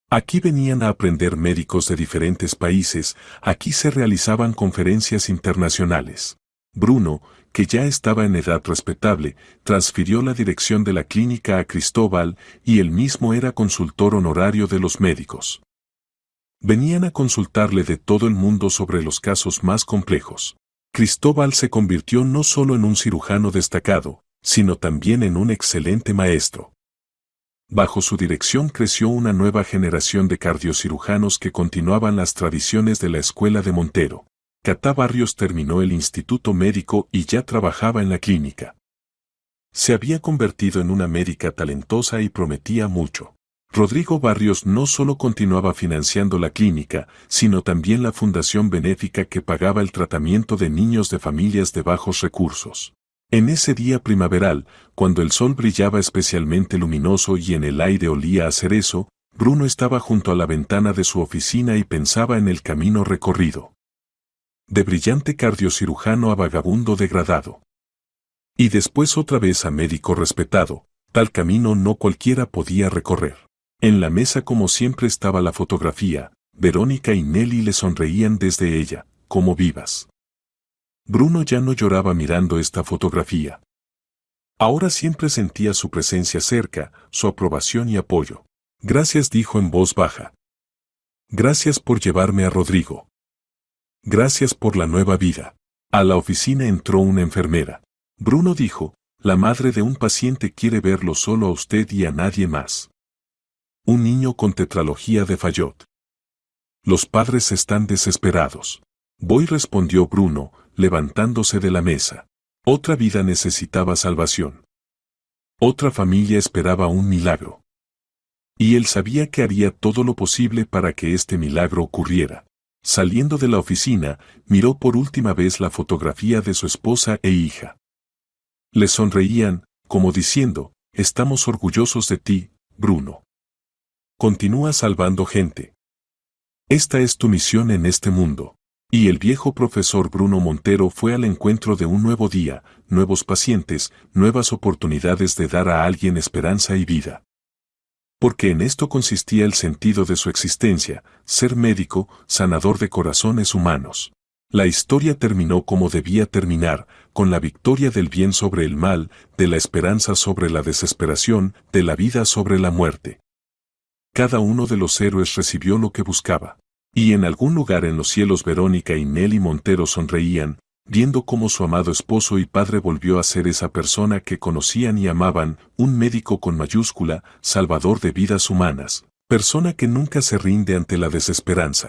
Aquí venían a aprender médicos de diferentes países, aquí se realizaban conferencias internacionales. Bruno, que ya estaba en edad respetable, transfirió la dirección de la clínica a Cristóbal y él mismo era consultor honorario de los médicos. Venían a consultarle de todo el mundo sobre los casos más complejos. Cristóbal se convirtió no solo en un cirujano destacado, sino también en un excelente maestro. Bajo su dirección creció una nueva generación de cardiocirujanos que continuaban las tradiciones de la escuela de Montero. Catá Barrios terminó el instituto médico y ya trabajaba en la clínica. Se había convertido en una médica talentosa y prometía mucho. Rodrigo Barrios no solo continuaba financiando la clínica, sino también la fundación benéfica que pagaba el tratamiento de niños de familias de bajos recursos. En ese día primaveral, cuando el sol brillaba especialmente luminoso y en el aire olía a cerezo, Bruno estaba junto a la ventana de su oficina y pensaba en el camino recorrido. De brillante cardiocirujano a vagabundo degradado. Y después otra vez a médico respetado, tal camino no cualquiera podía recorrer. En la mesa como siempre estaba la fotografía, Verónica y Nelly le sonreían desde ella, como vivas. Bruno ya no lloraba mirando esta fotografía. Ahora siempre sentía su presencia cerca, su aprobación y apoyo. Gracias, dijo en voz baja. Gracias por llevarme a Rodrigo. Gracias por la nueva vida. A la oficina entró una enfermera. Bruno dijo, la madre de un paciente quiere verlo solo a usted y a nadie más. Un niño con tetralogía de Fallot. Los padres están desesperados. Voy, respondió Bruno, levantándose de la mesa. Otra vida necesitaba salvación. Otra familia esperaba un milagro. Y él sabía que haría todo lo posible para que este milagro ocurriera. Saliendo de la oficina, miró por última vez la fotografía de su esposa e hija. Le sonreían, como diciendo, estamos orgullosos de ti, Bruno. Continúa salvando gente. Esta es tu misión en este mundo. Y el viejo profesor Bruno Montero fue al encuentro de un nuevo día, nuevos pacientes, nuevas oportunidades de dar a alguien esperanza y vida. Porque en esto consistía el sentido de su existencia, ser médico, sanador de corazones humanos. La historia terminó como debía terminar, con la victoria del bien sobre el mal, de la esperanza sobre la desesperación, de la vida sobre la muerte. Cada uno de los héroes recibió lo que buscaba. Y en algún lugar en los cielos Verónica y Nelly Montero sonreían, viendo cómo su amado esposo y padre volvió a ser esa persona que conocían y amaban, un médico con mayúscula, salvador de vidas humanas, persona que nunca se rinde ante la desesperanza.